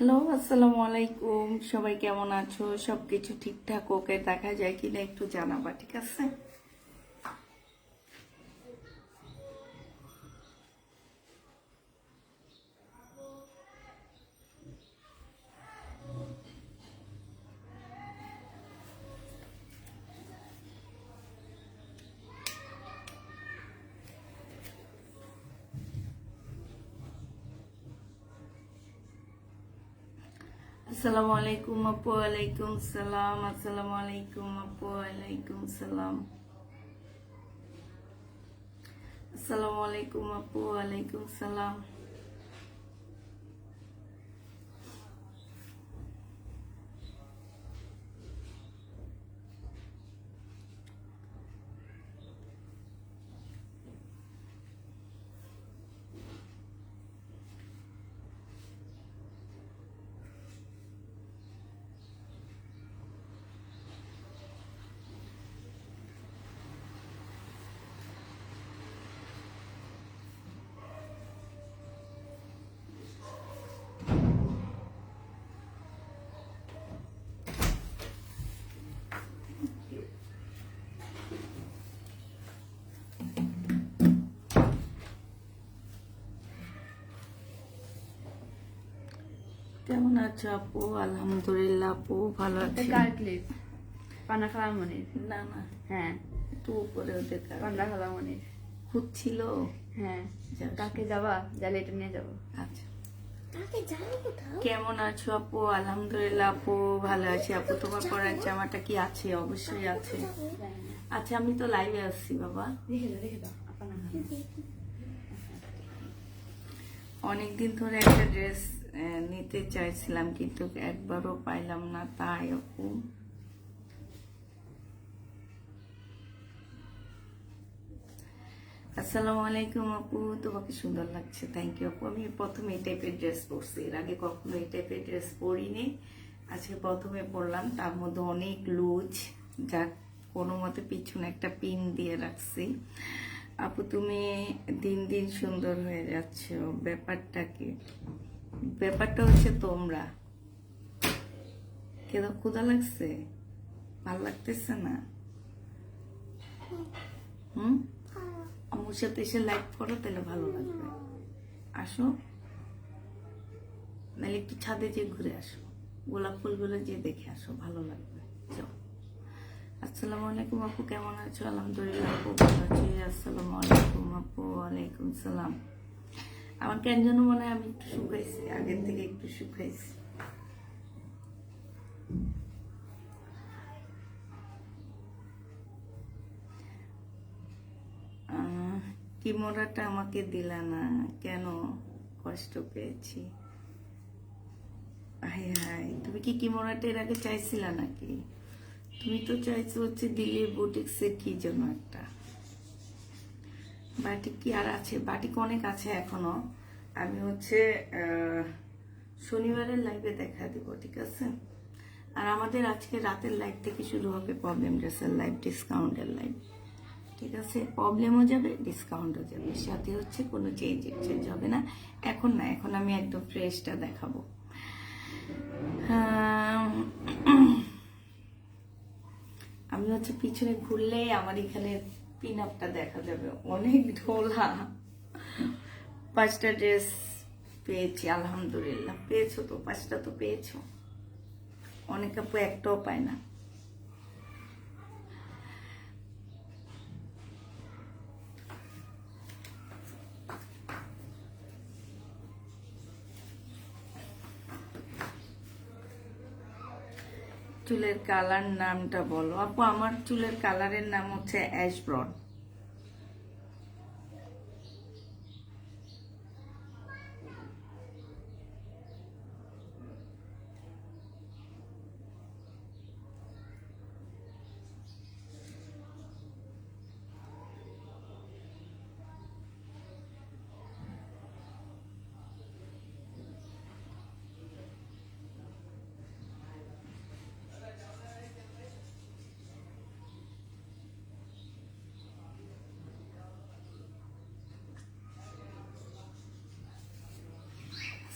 Hello, আসসালামু আলাইকুম। সবাই কেমন আছো? সবকিছু ঠিকঠাক ওকে দেখা যায় কিনা একটু জানাবা, ঠিক আছে? আসসালামু আলাইকুম আপু। ওয়ালাইকুম সালাম। আসসালামু আলাইকুম আপু। ওয়ালাইকুম সালাম। আসসালামু আলাইকুম আপু। ওয়ালাইকুম সালাম। কেমন আছো আপু? আলহামদুলিল্লাহ আপু, ভালো আছি। কার ক্লিপ? পান্না খালামনির। না না, হ্যাঁ, একটু উপরে ওদের পান্না খালামনির। খুঁজছিল। হ্যাঁ, যাস। কাকে যাবা? যালে এটা নিয়ে যাবো। আচ্ছা, তাকে জানো কোথাও? কেমন আছো আপু? আলহামদুলিল্লাহ আপু, ভালো আছি আপু। তোমার পরার জামাটা কি আছে? অবশ্যই আছে। আচ্ছা, আমি তো লাইভে আসছি বাবা। রেখে দাও পান্না খালামনি। অনেকদিন ধরে একটা ড্রেস নিতে চাইছিলাম, কিন্তু একবারও পাইলাম না, তাই আপু। আসসালামু আলাইকুম আপু, তোমাকে সুন্দর লাগছে, থ্যাংক ইউ আপু। আমি প্রথমে এই টাইপের ড্রেস পরছি, এর আগে কখনো এই টাইপের ড্রেস পরিনি, আজকে প্রথমে পরলাম। তার মধ্যে অনেক লুজ, যা কোনো মতে পিছনে একটা পিন দিয়ে রাখছি। আপু তুমি দিন দিন সুন্দর হয়ে যাচ্ছ, ব্যাপারটা কি? ব্যাপারটা হচ্ছে তোমরা কেন ক্ষুধা লাগছে? ভাল লাগতেছে না? হুম, আমার সাথে এসে লাইক করো, তাহলে ভালো লাগবে। আসো, নাহলে একটু ছাদে যে ঘুরে আসো, গোলাপ ফুলগুলো যে দেখে আসো, ভালো লাগবে। যাও। আসসালামু আলাইকুম আপু, কেমন আছো? আলহামদুলিল্লাহ আপু, ভালো আছি। আসসালামু আলাইকুম আপু। ওয়ালাইকুম সালাম। আমার কেন যেন মনে হয় আমি একটু শুকাইছি, আগের থেকে একটু শুকাইছি। কিমোরাটা আমাকে দিলা না কেন? কষ্ট পেয়েছি। হাই হাই, তুমি কি কিমোরাটা এর আগে চাইছিলা নাকি? তুমি তো চাইছো হচ্ছে দিল্লির বুটিক্সের কি যেন একটা বাটিক। কি আর আছে? বাটিক অনেক আছে এখনো। আমি হচ্ছে শনিবারের লাইভে দেখা দিব, ঠিক আছে? আর আমাদের আজকে রাতের লাইভ থেকে শুরু হবে প্রবলেম ড্রেসের লাইভ, ডিসকাউন্টের লাইভ, ঠিক আছে? প্রবলেমও যাবে, ডিসকাউন্টও যাবে, সাথে হচ্ছে কোনো চেঞ্জ হবে না। এখন না, এখন আমি একদম ফ্রেশটা দেখাবো। আমি হচ্ছে পিছনে ঘুরলেই আমার এখানে পিন আপটা দেখা যাবে, অনেক ঢোলা। 5টা ড্রেস পেয়েছি আলহামদুলিল্লাহ। পেয়েছো তো? 5টা তো পেয়েছো। অনেক আপু একটাও পায় না। চুলের কালার নামটা বলো আপু। আমার চুলের কালারের নাম হচ্ছে অ্যাশ ব্রন।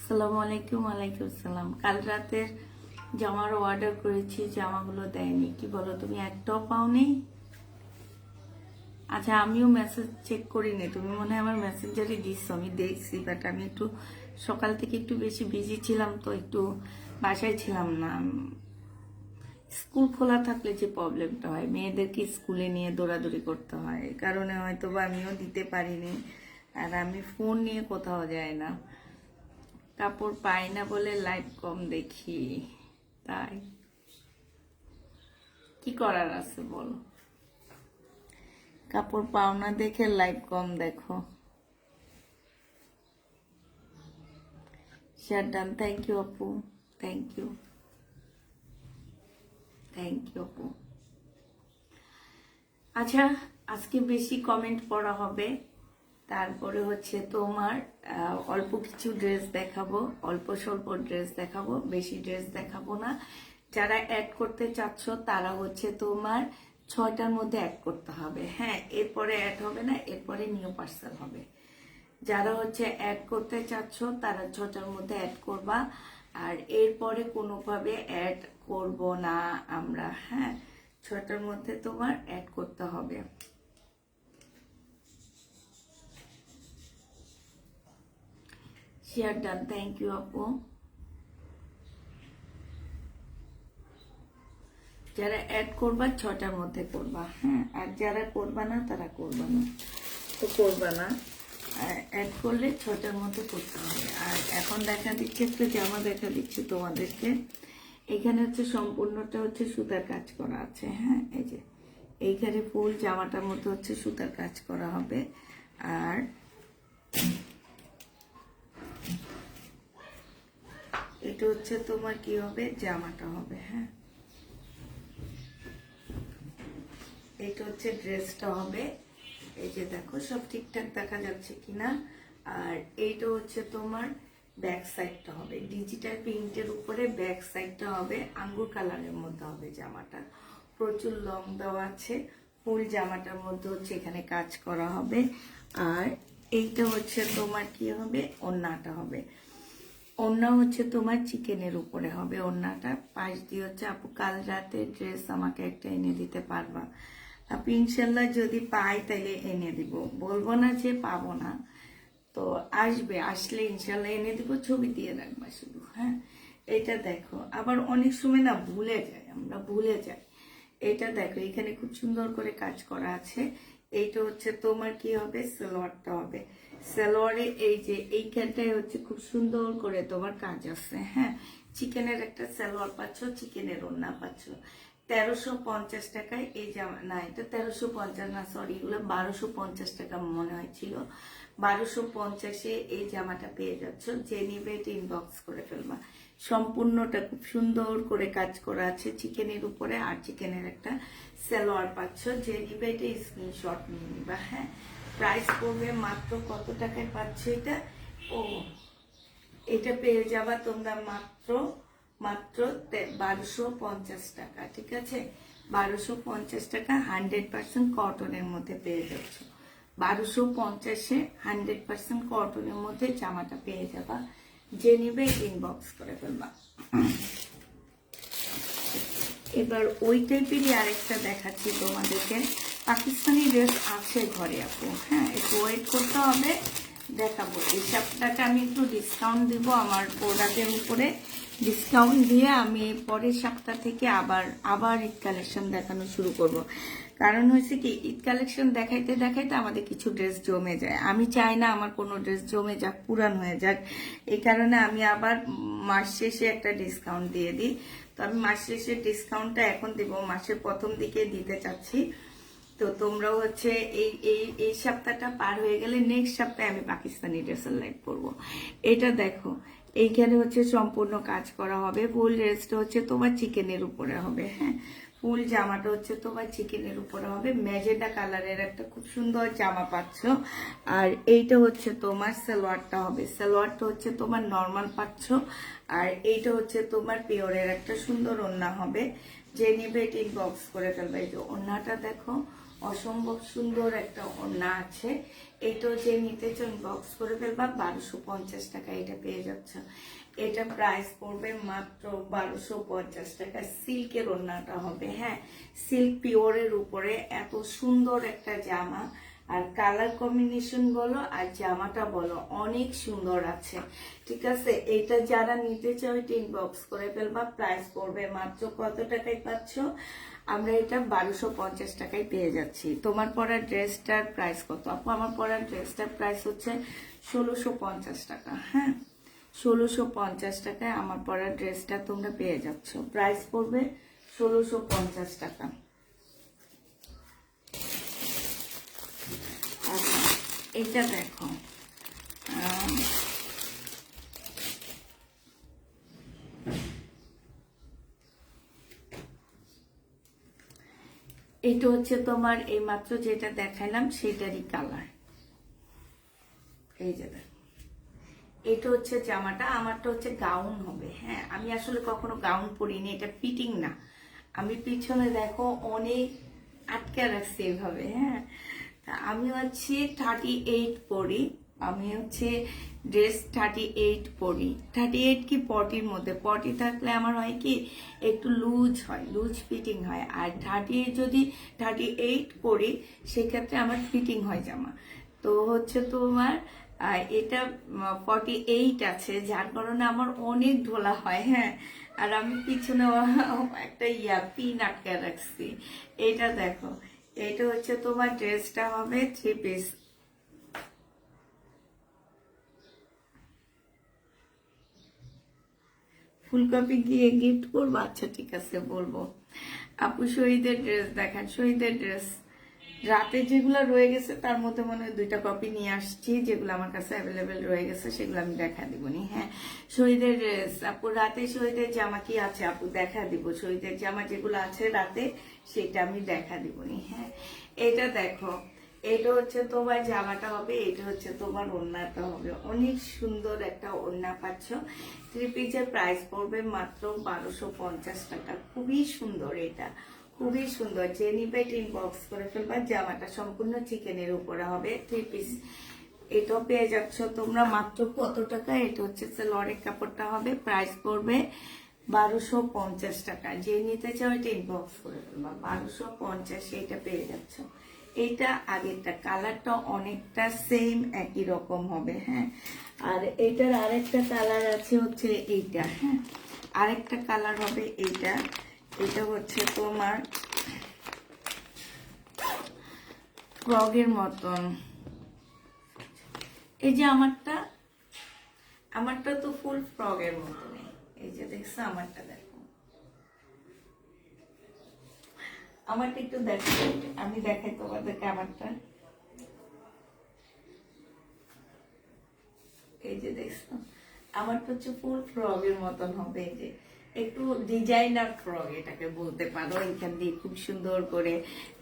আসসালামু আলাইকুম। ওয়ালাইকুম আসসালাম। কাল রাতের জামার অর্ডার করেছি, জামাগুলো দেয়নি। কি বলো, তুমি একটাও পাওনি? আচ্ছা, আমিও মেসেজ চেক করিনি, তুমি মনে হয় আমার মেসেঞ্জারে দিচ্ছ, আমি দেখছি, বাট আমি একটু সকাল থেকে একটু বেশি বিজি ছিলাম, তো একটু বাসায় ছিলাম না। স্কুল খোলা থাকলে যে প্রবলেমটা হয়, মেয়েদেরকে স্কুলে নিয়ে দৌড়াদৌড়ি করতে হয়, এই কারণে হয়তো বা আমিও দিতে পারিনি। আর আমি ফোন নিয়ে কোথাও যাই না, কাপড় পাই না বলে লাইভ কম দেখি, তাই কি করার আছে বলো? কাপড় পাও না দেখে লাইভ কম দেখো। শেয়ার ডান, থ্যাংক ইউ আপু, থ্যাংক ইউ, থ্যাংক ইউ আপু। আচ্ছা, আজকে বেশি কমেন্ট পড়া হবে, তারপরে হচ্ছে তোমার অল্প কিছু ড্রেস দেখাবো, অল্প স্বল্প ড্রেস দেখাবো, বেশি ড্রেস দেখাবো না। যারা অ্যাড করতে চাচ্ছ তারা হচ্ছে তোমার 6টার মধ্যে অ্যাড করতে হবে, হ্যাঁ, এরপরে অ্যাড হবে না, এরপরে নিউ পার্সেল হবে। যারা হচ্ছে অ্যাড করতে চাচ্ছ তারা 6টার মধ্যে অ্যাড করবা, আর এরপরে কোনোভাবে অ্যাড করব না আমরা, হ্যাঁ, 6টার মধ্যে তোমার অ্যাড করতে হবে। শেয়ার ডান, থ্যাংক ইউ আপু। যারা অ্যাড করবা 6টার মধ্যে করবা, হ্যাঁ, আর যারা করবা না তারা করবা না, তো করবা না। অ্যাড করলে 6টার মধ্যে করতে হবে। আর এখন দেখা দিচ্ছে, একটা জামা দেখা দিচ্ছে তোমাদেরকে, এখানে হচ্ছে সম্পূর্ণটা হচ্ছে সুতার কাজ করা আছে, হ্যাঁ, এই যে এইখানে ফুল জামাটার মধ্যে হচ্ছে সুতার কাজ করা হবে। আর এটা হচ্ছে তোমার কি হবে, জামাটা হবে, হ্যাঁ, এটা হচ্ছে ড্রেসটা হবে। এই যে দেখো সব ঠিকঠাক দেখা যাচ্ছে কিনা। আর এইটা হচ্ছে তোমার ব্যাক সাইডটা হবে, ডিজিটাল প্রিন্টের উপরে ব্যাক সাইডটা হবে আঙ্গুর কালারের মধ্যে হবে জামাটা, প্রচুর লং দেওয়া আছে, ফুল জামাটার মধ্যে হচ্ছে এখানে কাজ করা হবে। আর এইটা হচ্ছে তোমার কি হবে, ওড়নাটা হবে, ওড়না হচ্ছে তোমার চিকেনের উপরে হবে ওড়নাটা। পাশ দিয়ে হচ্ছে, আপু কাল রাতে ড্রেস আমাকে একটা এনে দিতে পারবা? আপনি ইনশাল্লাহ যদি পাই তাইলে এনে দিব, বলবো না যে পাবো না, তো আসবে, আসলে ইনশাল্লাহ এনে দিব, ছবি দিয়ে রাখবা শুধু, হ্যাঁ। এটা দেখো, আবার অনেক সময় না ভুলে যাই, আমরা ভুলে যাই। এটা দেখো, এখানে খুব সুন্দর করে কাজ করা আছে। এইটা হচ্ছে তোমার কি হবে, সালোয়ারটা হবে। সালোয়ারে এই যে এইখানটায় হচ্ছে খুব সুন্দর করে তোমার কাজ আছে, হ্যাঁ, চিকেনের একটা সালোয়ার পাচ্ছ, চিকেনের ওড়না পাচ্ছ। 1350 টাকায় এই জামা, না এটা 1350 না, সরি, এগুলো 1250 টাকা মনে হয়েছিল। 1250-এ এই জামাটা পেয়ে যাচ্ছ। যে নিবে এটা ইনবক্স করে ফেলবা। সম্পূর্ণটা খুব সুন্দর করে কাজ করা আছে চিকেনের উপরে, আর চিকেনের একটা সালোয়ার পাচ্ছ। যে নিবে এটা স্ক্রিনশট নিয়ে নিবা, হ্যাঁ। প্রাইস পড়বে মাত্র কত টাকায় পাচ্ছ এটা? ও, এটা পেয়ে যাবা তোমরা মাত্র 1250 টাকা, ঠিক আছে, 1250 টাকা 100% কটনের মধ্যে পেয়ে যাচ্ছ। 1250-এ 100% কটনের মধ্যে জামাটা পেয়ে যাবা। যে নিবে ইনবক্স করে ফেলবা। এবার ওই টাইপেরই আরেকটা দেখাচ্ছি তোমাদেরকে, পাকিস্তানি ড্রেস আছে ঘরে আপু, হ্যাঁ, একটু ওয়েট করতে হবে, দেখাবো। এই সপ্তাহটা আমি একটু ডিসকাউন্ট দিব, আমার প্রোডাক্টের উপরে ডিসকাউন্ট দিয়ে আমি পরের সপ্তাহ থেকে আবার ঈদ কালেকশন দেখানো শুরু করব। কারণ হয়েছে কি, ঈদ কালেকশন দেখাইতে দেখাইতে আমাদের কিছু ড্রেস জমে যায়, আমি চাই না আমার কোনো ড্রেস জমে যাক, পুরান হয়ে যাক। এই কারণে আমি আবার মাস শেষে একটা ডিসকাউন্ট দিয়ে দিই। তো আমি মাস শেষে ডিসকাউন্টটা এখন দিব, মাসের প্রথম দিকে দিতে চাচ্ছি। তো তোমরাও হচ্ছে এই সপ্তাহটা পার হয়ে গেলে নেক্সট সপ্তাহে আমি পাকিস্তানি ড্রেসের লাইভ করবো। এটা দেখো, এইখানে হচ্ছে সম্পূর্ণ কাজ করা হবে, ফুল ড্রেসটা হচ্ছে তোমার চিকেনের উপরে হবে, হ্যাঁ, ফুল জামাটা হচ্ছে তোমার চিকেনের উপরে হবে। ম্যাজেন্টা কালারের একটা খুব সুন্দর জামা পাচ্ছ। আর এইটা হচ্ছে তোমার সালোয়ারটা হবে, সালোয়ারটা হচ্ছে তোমার নর্মাল পাচ্ছ। আর এইটা হচ্ছে তোমার পিওরের একটা সুন্দর ওড়না হবে। যে নিবে এটা ইনবক্স করে ফেলবে। এই যে ওড়নাটা দেখো, অসম্ভব সুন্দর একটা ওড়না আছে। এটাও যে নিতে চান বক্স করে ফেলবা, 1250 টাকা এটা পেয়ে যাচ্ছ। এটা প্রাইস পড়বে মাত্র 1250 টাকা। সিল্কের ওড়নাটা হবে, হ্যাঁ সিল্ক পিওরের উপরে এত সুন্দর একটা জামা, আর কালার কম্বিনেশন বলো আর জামাটা বলো অনেক সুন্দর আছে। ঠিক আছে, এটা যারা নিতে চাও এটা ইনবক্স করে ফেলবা। প্রাইস পড়বে মাত্র কত টাকায় পাচ্ছ? আমরা এটা 1250 টাকায় পেয়ে যাচ্ছি। তোমার পরা ড্রেসটার প্রাইস কত আপু? আমার পরা ড্রেসটার প্রাইস হচ্ছে 1650 টাকা। হ্যাঁ 1650 টাকায় আমার পরা ড্রেসটা তোমরা পেয়ে যাচ্ছ। প্রাইস পড়বে 1650 টাকা। আচ্ছা এটা দেখো, এটা হচ্ছে তোমার এই মাত্র যেটা দেখালাম সেটারই কালার। এই যে দেখো, এটা হচ্ছে জামাটা, আমারটা হচ্ছে গাউন হবে। হ্যাঁ আমি আসলে কখনো গাউন পরিনি, এটা ফিটিং না। আমি পিছনে দেখো অনেক আটকে রাখছি এইভাবে। হ্যাঁ তা আমি হচ্ছে 38 পরি, আমি হচ্ছে ড্রেস 38 পরি। 38 কি পটির মধ্যে, পটি থাকলে আমার হয় কি একটু লুজ হয়, লুজ ফিটিং হয়। আর 38 যদি 38 পরি সেক্ষেত্রে আমার ফিটিং হয় জামা। তো হচ্ছে তোমার এটা 48 আছে, যার কারণে আমার অনেক ঢোলা হয়। হ্যাঁ আর আমি পিছনে একটা পিন আটকে রাখছি। এটা দেখো, এটা হচ্ছে তোমার ড্রেসটা হবে 3 পিস। ফুলকপি গিয়ে গিফট করবো? আচ্ছা ঠিক আছে বলবো। আপু শহীদের ড্রেস দেখান। শহীদের ড্রেস রাতে যেগুলো রয়ে গেছে তার মধ্যে মনে হয় 2টা কপি নিয়ে আসছি, যেগুলো আমার কাছে অ্যাভেলেবেল রয়ে গেছে সেগুলো আমি দেখা দিবনি। হ্যাঁ শহীদের ড্রেস আপু, রাতে শহীদের জামা কি আছে আপু? দেখা দিব। শহীদের জামা যেগুলো আছে রাতে সেটা আমি দেখা দিবনি। হ্যাঁ এটা দেখো, এটা হচ্ছে তোমার জামাটা হবে, এটা হচ্ছে তোমার ওড়নাটা হবে। অনেক সুন্দর একটা ওড়না পাচ্ছ। 3 পিসের প্রাইস পড়বে মাত্র 1250 টাকা। খুবই সুন্দর, এটা খুবই সুন্দর। যে নিবে ইনবক্স করে ফেলবা। জামাটা সম্পূর্ণ চিকেনের উপরে হবে, 3 পিস। এটাও পেয়ে যাচ্ছ তোমরা মাত্র কত টাকা? এটা হচ্ছে লরের কাপড়টা হবে, প্রাইস পড়বে 1250 টাকা। যে নিতে চাও এটা ইনবক্স করে ফেলবা। 1250 এটা পেয়ে যাচ্ছ। এটা আগেরটা কালারটা অনেকটা সেম একই রকম হবে। হ্যাঁ আর এটার আরেকটা কালার আছে হচ্ছে এইটা। হ্যাঁ আরেকটা কালার হবে এইটা। এটা হচ্ছে তোমার ফ্রগের মতন। এই যে আমারটা, আমারটা তো ফুল ফ্রগের মতন। এই যে দেখছো আমারটা, দেখো আমারটা একটু দেখো, আমি দেখাই তোমাদেরকে আমারটা। এই যে দেখছো আমারটা হচ্ছে ফুল ফ্রগের মতন হবে। এই যে একটু ডিজাইনার ফ্রক এটাকে বলতে পারো। এখান দিয়ে খুব সুন্দর করে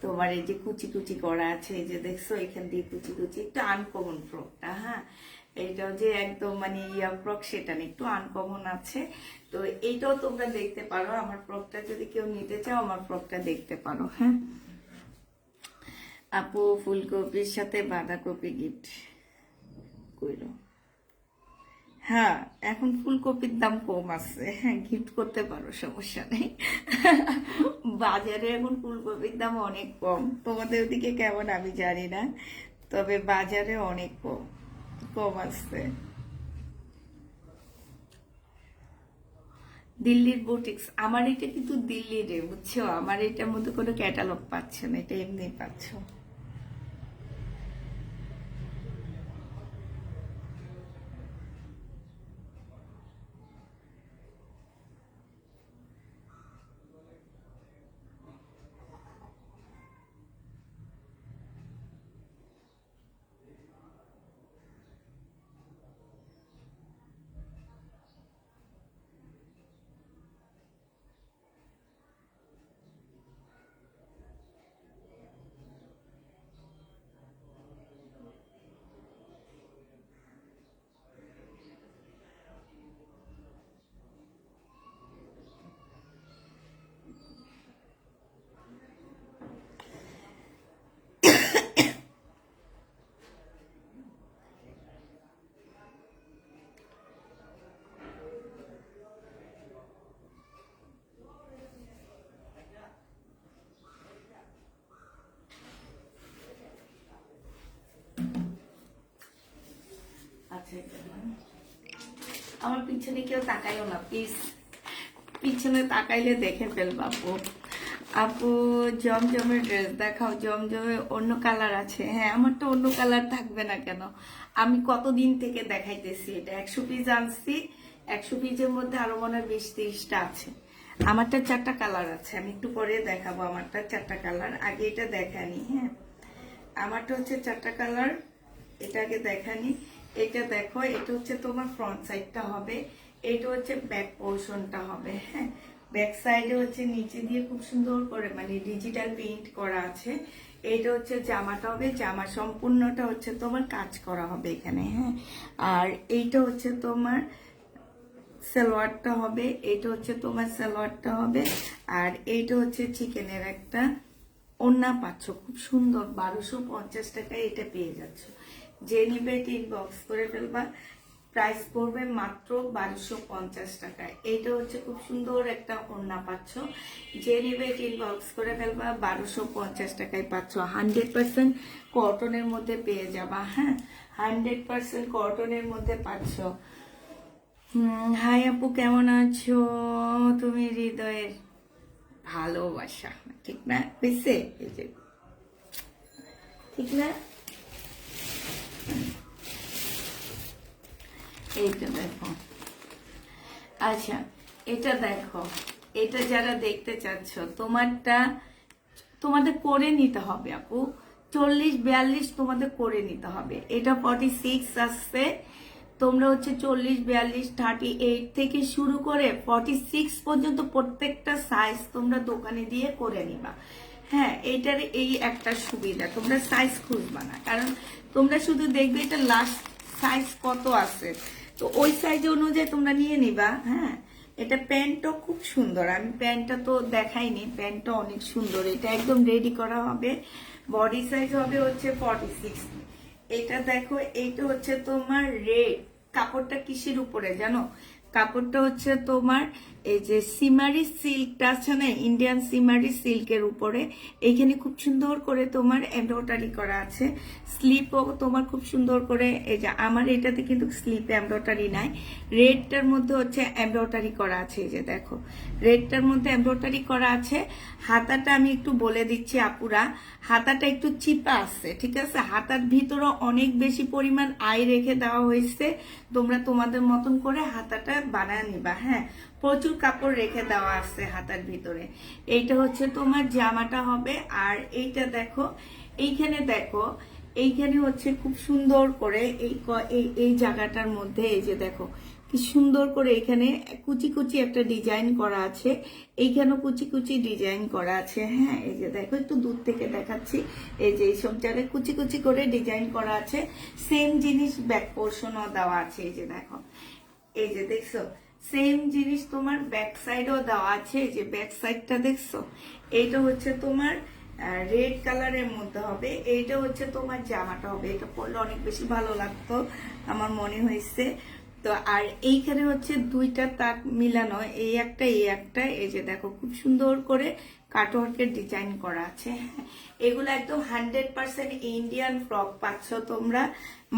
তোমার এই যে কুচি কুচি করা আছে, এই যে দেখছো এখান দিয়ে কুচি কুচি, একটু আনকমন ফ্রকটা। হ্যাঁ এটাও যে একদম মানে ফ্রক সেটা না, একটু আনকমন আছে। তো এইটাও তোমরা দেখতে পারো। আমার ফ্রকটা যদি কেউ নিতে চাও আমার ফ্রকটা দেখতে পারো। হ্যাঁ আপু ফুলকপির সাথে বাঁধাকপি গিফট করো। হ্যাঁ এখন ফুলকপির দাম কম আছে, হ্যাঁ গিফট করতে পারো, সমস্যা নেই। বাজারে এখন ফুলকপির দাম অনেক কম, তোমাদের ওদিকে কেমন আমি জানি না, তবে বাজারে অনেক কম কম আছে। দিল্লির বুটিক্স, আমার এটা কিন্তু দিল্লির, বুঝছো, আমার এটার মধ্যে কোনো ক্যাটালগ পাচ্ছ না, এটা এমনি পাচ্ছ। আমার পিছনে কেউ তাকাইও না প্লিজ, পিছনে তাকাইলে দেখে ফেলবো আপু। আপু জমজমের ড্রেস দেখাও, জমজমে অন্য কালার আছে। হ্যাঁ, আমার তো অন্য কালার থাকবে না কেন, আমি কতদিন থেকে দেখাইতেছি। এটা 100 পিস আনছি, 100 পিসের মধ্যে আরো মনে হয় 20-30টা আছে। আমারটা 4টা কালার আছে, আমি একটু পরে দেখাবো আমারটা 4টা কালার। আগে এটা দেখানি। হ্যাঁ, আমারটা হচ্ছে 4টা কালার, এটা আগে দেখানি। এটা দেখো, এটা হচ্ছে তোমার ফ্রন্ট সাইডটা হবে, এটা হচ্ছে ব্যাক পোর্শনটা হবে। হ্যাঁ, ব্যাক সাইডে হচ্ছে নিচে দিয়ে খুব সুন্দর করে মানে ডিজিটাল প্রিন্ট করা আছে। এটা হচ্ছে জামাটা হবে, জামা সম্পূর্ণটা হচ্ছে তোমার কাজ করা হবে এখানে। হ্যাঁ, আর এইটা হচ্ছে তোমার সালোয়ারটা হবে, এটা হচ্ছে তোমার সালোয়ারটা হবে। আর এইটা হচ্ছে চিকেনের একটা ওড়না পাচ্ছ, খুব সুন্দর 1250 টাকায় এটা পেয়ে যাচ্ছ। যে নিবে ইনবক্স করে ফেলবা, প্রাইস পড়বে মাত্র 1250 টাকা। এইটা হচ্ছে খুব সুন্দর একটা ওড়না পাচ্ছ, যে নিবে ইনবক্স করে ফেলবা, 1250 টাকায় পাচ্ছ। 100% কটনের মধ্যে পেয়ে যাবা। হ্যাঁ, 100% কটনের মধ্যে পাচ্ছ। হাই আপু, কেমন আছো তুমি? হৃদয়ের ভালোবাসা, ঠিক না? বুঝছে? এই যে ঠিক না? এইটা দেখো। আচ্ছা, এটা দেখো, এটা যারা দেখতে চাচ্ছ, তোমাদের করে নিতে হবে আপু। 40-42 তোমাদের করে নিতে হবে। এটা 46 আসছে, তোমরা হচ্ছে 40-42 38 থেকে শুরু করে 46 পর্যন্ত প্রত্যেকটা সাইজ তোমরা দোকানে দিয়ে করে নিবা। হ্যাঁ, এইটার এই একটা সুবিধা, তোমরা সাইজ খুঁজবা না, কারণ তোমরা শুধু দেখবে এটা লাস্ট সাইজ কত আছে, তো ওই সাইজ অনুযায়ী তোমরা নিয়ে নিবা। হ্যাঁ, এটা প্যান্টও খুব সুন্দর, আমি প্যান্টটা তো দেখাইনি, প্যান্টটা অনেক সুন্দর। এটা একদম রেডি করা হবে, বডি সাইজ হবে হচ্ছে 46। এটা দেখো, এইটা হচ্ছে তোমার রেড, কাপড়টা কিসের উপরে জানো? কাপড়টা হচ্ছে তোমার এই যে সিমারি সিল্কটা আছে না, ইন্ডিয়ান সিমারি সিল্কের উপরে এইখানে খুব সুন্দর করে তোমার এমব্রয়ডারি করা আছে। স্লিপও তোমার খুব সুন্দর করে, এই যে আমার এটাতে কিন্তু স্লিপ এমব্রয়ডারি নাই, রেডটার মধ্যে হচ্ছে এমব্রয়ডারি করা আছে। এই যে দেখো, রেডটার মধ্যে এমব্রয়ডারি করা আছে। হাতাটা আমি একটু বলে দিচ্ছি আপুরা, হাতাটা একটু চিপা আছে, ঠিক আছে? হাতার ভিতরে অনেক বেশি পরিমাণ আয় রেখে দেওয়া হয়েছে, তোমরা তোমাদের মতন করে হাতাটা বানায় নিবা। হ্যাঁ, প্রচুর কাপড় রেখে দেওয়া আছে হাতার ভিতরে। এইটা হচ্ছে তোমার জামাটা হবে। আর এইটা দেখো, এইখানে দেখো, এইখানে হচ্ছে খুব সুন্দর করে এই জায়গাটার মধ্যে এই যে দেখো কি সুন্দর করে এখানে কুচি কুচি একটা ডিজাইন করা আছে, এইখানেও কুচি কুচি ডিজাইন করা আছে। হ্যাঁ, এই যে দেখো, একটু দূর থেকে দেখাচ্ছি, এই যে এইসব জায়গায় কুচি কুচি করে ডিজাইন করা আছে। সেম জিনিস ব্যাক পোর্শনও দেওয়া আছে, এই যে দেখো, এই যে দেখছো, সেম জিনিস তোমার ব্যাক সাইডও দেওয়া আছে। এই যে ব্যাক সাইডটা দেখছো, এইটা হচ্ছে তোমার রেড কালারের মধ্যে হবে। এইটা হচ্ছে তোমার জামাটা হবে, এটা পরলে অনেক বেশি ভালো লাগতো আমার মনে হয়েছে। তো আর এইখানে হচ্ছে দুইটা তাক মিলানো, এই একটা এই একটা, এই যে দেখো খুব সুন্দর করে কাটওয়ার্কের ডিজাইন করা আছে। এগুলো একদম 100% ইন্ডিয়ান ফ্রক পাচ্ছ তোমরা,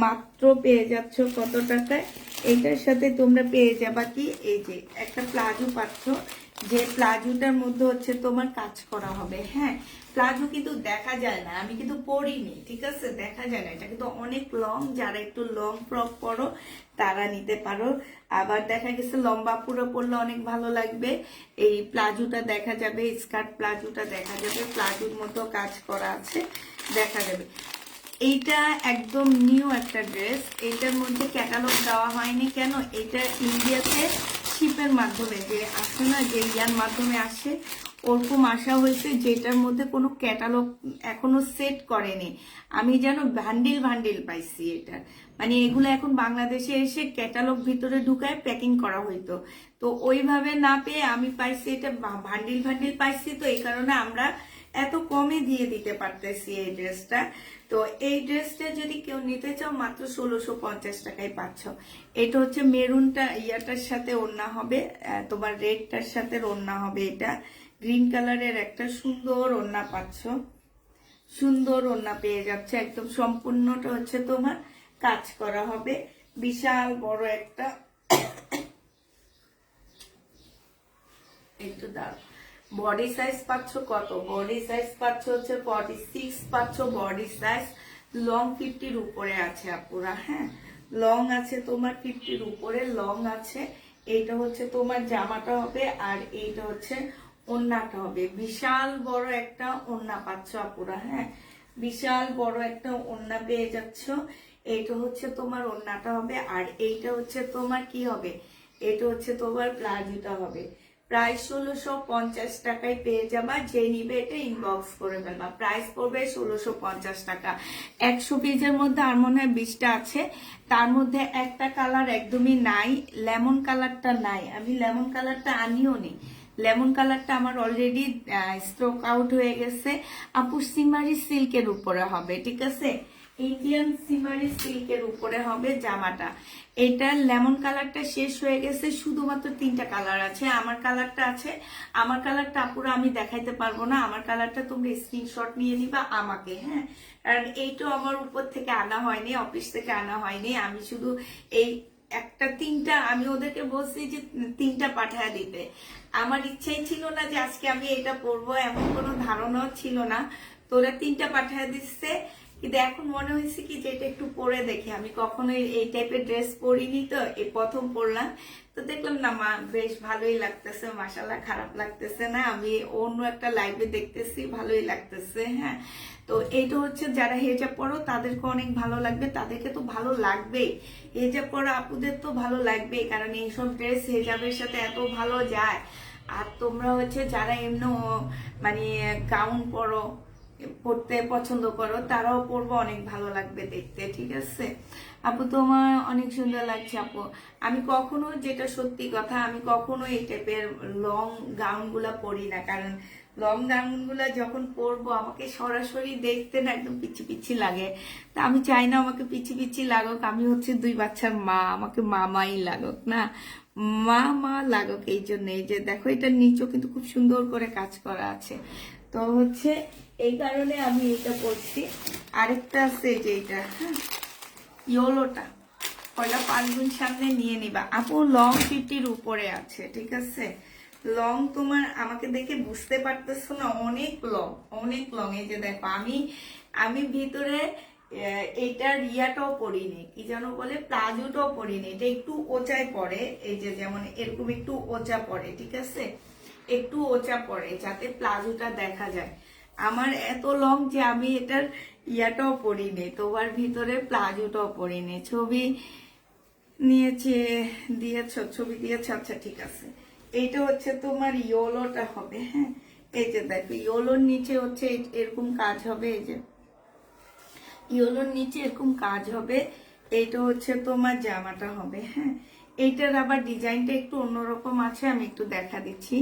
মাত্র পেয়ে যাচ্ছ কত টাকায়? এইটার সাথে তোমরা পেয়ে যাবা কি, এই যে একটা প্লাজো পাচ্ছ, যে প্লাজোটার মধ্যে হচ্ছে তোমার কাজ করা হবে। হ্যাঁ, প্লাজো কিন্তু দেখা যায় না, আমি কিন্তু পরিনি, ঠিক আছে? দেখা যায় না, এটা কিন্তু অনেক লং, যারা একটু লং ফ্রক পরো তারা নিতে পারো। আবার দেখা গেছে লম্বা পুরো পরলে অনেক ভালো লাগবে, এই প্লাজোটা দেখা যাবে, স্কার্ট প্লাজোটা দেখা যাবে, প্লাজোর মতো কাজ করা আছে, দেখা যাবে। এইটা একদম নিউ একটা ড্রেস, এইটার মধ্যে ক্যাটালগ দেওয়া হয়নি কেন? এটা ইন্ডিয়াতে শিপের মাধ্যমে যে আসে না, যে ইয়ার মাধ্যমে আসে, ওরকম আসা হয়েছে, যেটার মধ্যে কোনো ক্যাটালগ এখনো সেট করেনি। আমি যেন ভান্ডিল ভান্ডিল পাইছি এটা, মানে এগুলো এখন বাংলাদেশে এসে ক্যাটালগ ভিতরে ঢুকায় প্যাকিং করা হইতো, তো ওইভাবে না পেয়ে আমি পাইছি এটা ভান্ডিল ভান্ডিল পাইছি, তো এই কারণে আমরা এত কমে দিয়ে দিতে পারতেছি এই ড্রেসটা। তো এই ড্রেসটা যদি কেউ নিতে চাও মাত্র 1650 টাকায় পাচ্ছ। এটা হচ্ছে মেরুনটা ইয়াটার সাথে ওড়না হবে, তোমার রেডটার সাথে ওড়না হবে। এটা গ্রিন কালারের একটা সুন্দর ওড়না পাচ্ছ, সুন্দর ওড়না পেয়ে যাচ্ছে, একদম সম্পূর্ণটা হচ্ছে তোমার কাজ করা হবে। বিশাল বড় একটা একটু দাঁড়াও। বডি সাইজ পাচ্ছ কত? বডি সাইজ পাচ্ছ হচ্ছে 46 পাচ্ছ বডি সাইজ। লং 50-র উপরে আছে আপুরা। হ্যাঁ, লং আছে তোমার 50-র উপরে লং আছে। এইটা হচ্ছে তোমার জামাটা হবে, আর এইটা হচ্ছে ওড়নাটা হবে। বিশাল বড় একটা ওড়না পাচ্ছ আপুরা। হ্যাঁ, বিশাল বড় একটা ওড়না পেয়ে যাচ্ছ। এইটা হচ্ছে তোমার ওড়নাটা হবে, আর এইটা হচ্ছে তোমার কি হবে, এটা হচ্ছে তোমার প্লাজোটা হবে। প্রায় 1650 টাকায় পেয়ে যাবা। যে নিবে এটা ইনবক্স করে ফেলবা। প্রাইস পড়বে 1650 টাকা। 100 পিসের মধ্যে আর মনে হয় 20টা আছে। তার মধ্যে একটা কালার একদমই নাই, লেমন কালারটা নাই। আমি লেমন কালারটা আনিও নি। লেমন কালারটা আমার অলরেডি স্ট্রোক আউট হয়ে গেছে। আপু সিমারি সিল্কের উপরে হবে, ঠিক আছে? ইন্ডিয়ান সিমারি সিল্কের উপরে হবে জামাটা। এটা লেমন কালারটা শেষ হয়ে গেছে, শুধুমাত্র 3টা কালার আছে। আমার কালারটা আছে। আমার কালারটা আপুরা আমি দেখাইতে পারবো না। আমার কালারটা তোমরা স্ক্রিনশট নিয়ে নিবা আমাকে। হ্যাঁ, কারণ এইটাও আমার উপর থেকে আনা হয়নি, অফিস থেকে আনা হয়নি। আমি শুধু এই একটা 3টা আমি ওদেরকে বলছি যে 3টা পাঠায় দিতে। আমার ইচ্ছাই ছিল না যে আজকে আমি এটা পরবো, এমন কোনো ধারণাও ছিল না। তোরা 3টা পাঠায় দিচ্ছে, কিন্তু এখন মনে হয়েছে কি যে এটা একটু পরে দেখি। আমি কখনো এই টাইপের ড্রেস পরিনি, তো এই প্রথম পরলাম। তো দেখলাম না মা বেশ ভালোই লাগতেছে, মাশাআল্লাহ, খারাপ লাগতেছে না। আমি অন্য একটা লাইভে দেখতেছি, ভালোই লাগতেছে। হ্যাঁ, তো এইটা হচ্ছে যারা হেজাব পরো তাদেরকে অনেক ভালো লাগবে, তাদেরকে তো ভালো লাগবেই। হেজাব পরো আপুদের তো ভালো লাগবেই, কারণ এইসব ড্রেস হেজাবের সাথে এত ভালো যায়। আর তোমরা হচ্ছে যারা এমনি মানে গাউন পরো, পড়তে পছন্দ করো, তারাও পরবো, অনেক ভালো লাগবে দেখতে, ঠিক আছে? আপু তোমার অনেক সুন্দর লাগছে আপু। আমি কখনো, যেটা সত্যি কথা, আমি কখনো এই টাইপের লং গাউন গুলা পরি না, কারণ লং গাউন গুলা যখন পরবো আমাকে সরাসরি দেখতে না একদম পিচ্ছি পিচ্ছি লাগে। তা আমি চাই না আমাকে পিচ্ছি পিচ্ছি লাগুক। আমি হচ্ছে 2 বাচ্চার মা, আমাকে মামাই লাগুক না, মা লাগুক। এই জন্য এই যে দেখো, এটার নিচেও কিন্তু খুব সুন্দর করে কাজ করা আছে। তো হচ্ছে এই কারণে আমি এটা পরছি। আরেকটা আছে যে এটা, হ্যাঁ, ইয়োলোটা, পয়লা ফাল্গুন সামনে নিয়ে নিবা আপু। লং 50-র উপরে আছে, ঠিক আছে? লং তোমার আমাকে দেখে বুঝতে পারতেছো না, অনেক লং, অনেক লং। এই যে দেখো, আমি ভিতরে এইটা রিয়াটাও পরিনি, কি যেন বলে, প্লাজোটাও পরিনি। এটা একটু ওচায় পড়ে, এই যে যেমন এরকম একটু ওচা পড়ে, ঠিক আছে? একটু ওচা পড়ে যাতে প্লাজোটা দেখা যায়। আমার এত লং যে আমি এটার ইয়াটাও পরিনি, তোমার ভিতরে প্লাজোটাও পরিনি। ছবি নিয়েছে, দিয়েছ, ছবি দিয়েছ, আচ্ছা ঠিক আছে। এইটা হচ্ছে তোমার ইয়োলোটা হবে। হ্যাঁ, এই যে দেখো, ইয়োলোর নিচে হচ্ছে এরকম কাজ হবে। এই যে ইয়োলোর নিচে এরকম কাজ হবে। এইটা হচ্ছে তোমার জামাটা হবে। হ্যাঁ, এইটার আবার ডিজাইনটা একটু অন্যরকম আছে, আমি একটু দেখা দিচ্ছি।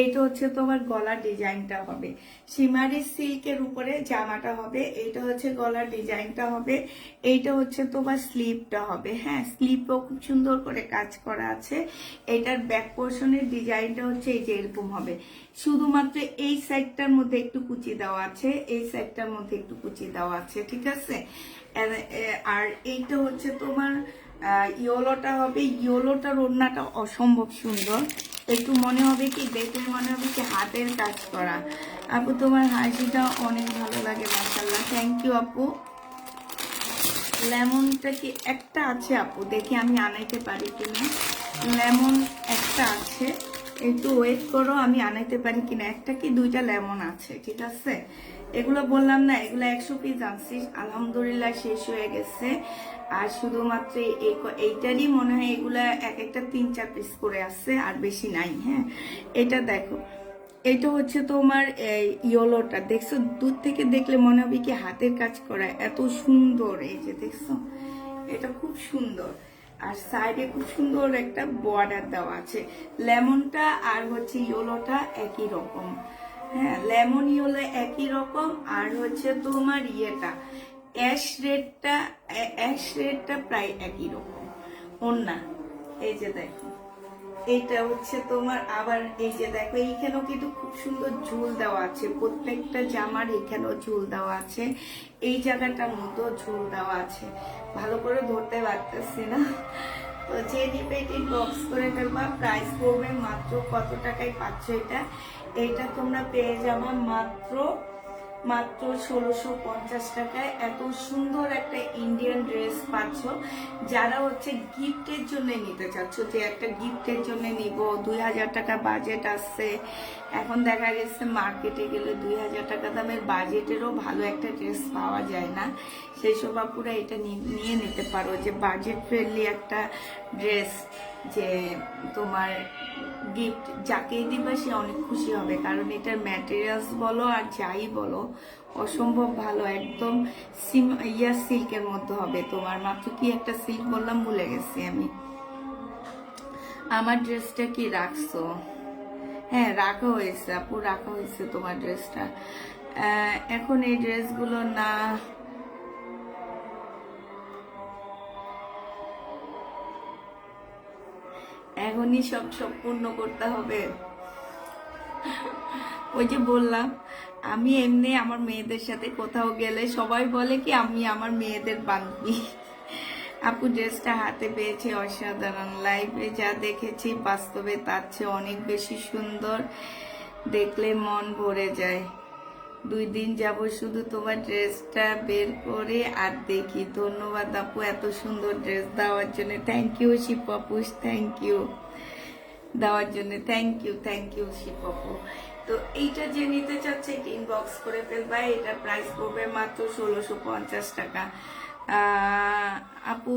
এইটা হচ্ছে তোমার গলার ডিজাইনটা হবে, সিমারি সিল্কের উপরে জামাটা হবে। এইটা হচ্ছে গলার ডিজাইনটা হবে। এইটা হচ্ছে তোমার স্লিভটা হবে। হ্যাঁ, স্লিভও খুব সুন্দর করে কাজ করা আছে। এটার ব্যাক পোর্শনের ডিজাইনটা হচ্ছে এই যে এরকম হবে। শুধুমাত্র এই সাইডটার মধ্যে একটু কুচি দেওয়া আছে, এই সাইডটার মধ্যে একটু কুচি দেওয়া আছে, ঠিক আছে? আর এইটা হচ্ছে তোমার ইয়োলোটা হবে। ইয়োলোটার ওড়নাটা অসম্ভব সুন্দর, একটু মনে হবে কি, দেখলে মনে হবে কি হাতের কাজ করা। আপু তোমার হাসিটা অনেক ভালো লাগে, মাশাআল্লাহ, থ্যাংক ইউ আপু। লেমনটা কি একটা আছে আপু, দেখি আমি আনাইতে পারি কিনা। লেমন একটা আছে, একটু ওয়েট করো, আমি আনাইতে পারি কিনা। একটা কি 2টা লেমন আছে, ঠিক আছে? এগুলো বললাম না, এগুলো 100 পিস আনছি, আলহামদুলিল্লাহ শেষ হয়ে গেছে। আর শুধুমাত্র এইটারই মনে হয় এগুলা এক একটা 3-4 পিস করে আছে, আর বেশি নাই। হ্যাঁ, এটা দেখো, এটা হচ্ছে তোমার ইয়োলোটা, দেখছো? দূর থেকে দেখলে মনে হবে কি হাতের কাজ করা, এত সুন্দর। এই যে দেখছো, এটা খুব সুন্দর। আর সাইডে খুব সুন্দর একটা বর্ডার দেওয়া আছে। লেমনটা আর হচ্ছে ইয়োলোটা একই রকম। হ্যাঁ, লেমন ইয়োলো একই রকম। আর হচ্ছে তোমার ইয়েটা অ্যাশ রেডটা প্রায় একই রকম। ওন্না, এই যে দেখো, এইটা হচ্ছে তোমার আবার এই যে দেখো, এইখানেও কিন্তু খুব সুন্দর ঝুল দেওয়া আছে। প্রত্যেকটা জামার এখানেও ঝুল দেওয়া আছে, এই জায়গাটার মতো ঝুল দেওয়া আছে। ভালো করে ধরতে পারতেছি না, তো যে নিবে এটি বক্স করে ফেলবা, প্রাইস পড়বে মাত্র কত টাকায় পাচ্ছ এটা? এটা তোমরা পেয়ে যাবা মাত্র 1650 টাকায়। এত সুন্দর একটা ইন্ডিয়ান ড্রেস পাচ্ছ। যারা হচ্ছে গিফটের জন্য নিতে চাচ্ছ, যে একটা গিফটের জন্য নিব, 2000 টাকা বাজেট আসছে, এখন দেখা গেছে মার্কেটে গেলে 2000 টাকা দামের বাজেটেরও ভালো একটা ড্রেস পাওয়া যায় না, সেই সব আপুরা এটা নিয়ে নিতে পারো, যে বাজেট ফ্রেন্ডলি একটা ড্রেস, যে তোমার গিফট যাকেই দিবে সে অনেক খুশি হবে, কারণ এটার ম্যাটেরিয়ালস বলো আর যাই বলো অসম্ভব ভালো, একদম সিল্কের মধ্যে হবে তোমার। মাত্র কি একটা সিল্ক বললাম, ভুলে গেছি আমি। আমার ড্রেসটা কি রাখছো? হ্যাঁ রাখা হয়েছে আপু, রাখা হয়েছে তোমার ড্রেসটা। এখন এই ড্রেসগুলো না, এখনই সব সম্পূর্ণ করতে হবে। ওই যে বললাম, আমি এমনি আমার মেয়েদের সাথে কোথাও গেলে সবাই বলে কি আমি আমার মেয়েদের বান্ধবী। আপু ড্রেসটা হাতে পেয়েছে অসাধারণ, লাইভে যা দেখেছি বাস্তবে তার চেয়ে অনেক বেশি সুন্দর, দেখলে মন ভরে যায়। 2 দিন যাব শুধু তোমার ড্রেসটা বের করে আর দেখি। ধন্যবাদ আপু এত সুন্দর ড্রেস দেওয়ার জন্য, থ্যাংক ইউ শিপাপুষ, থ্যাংক ইউ দেওয়ার জন্য, থ্যাংক ইউ শিপাপু। তো এইটা যে নিতে চাচ্ছে এটা ইনবক্স করে ফেলবা, এটা প্রাইস পড়বে মাত্র 1650 টাকা। আপু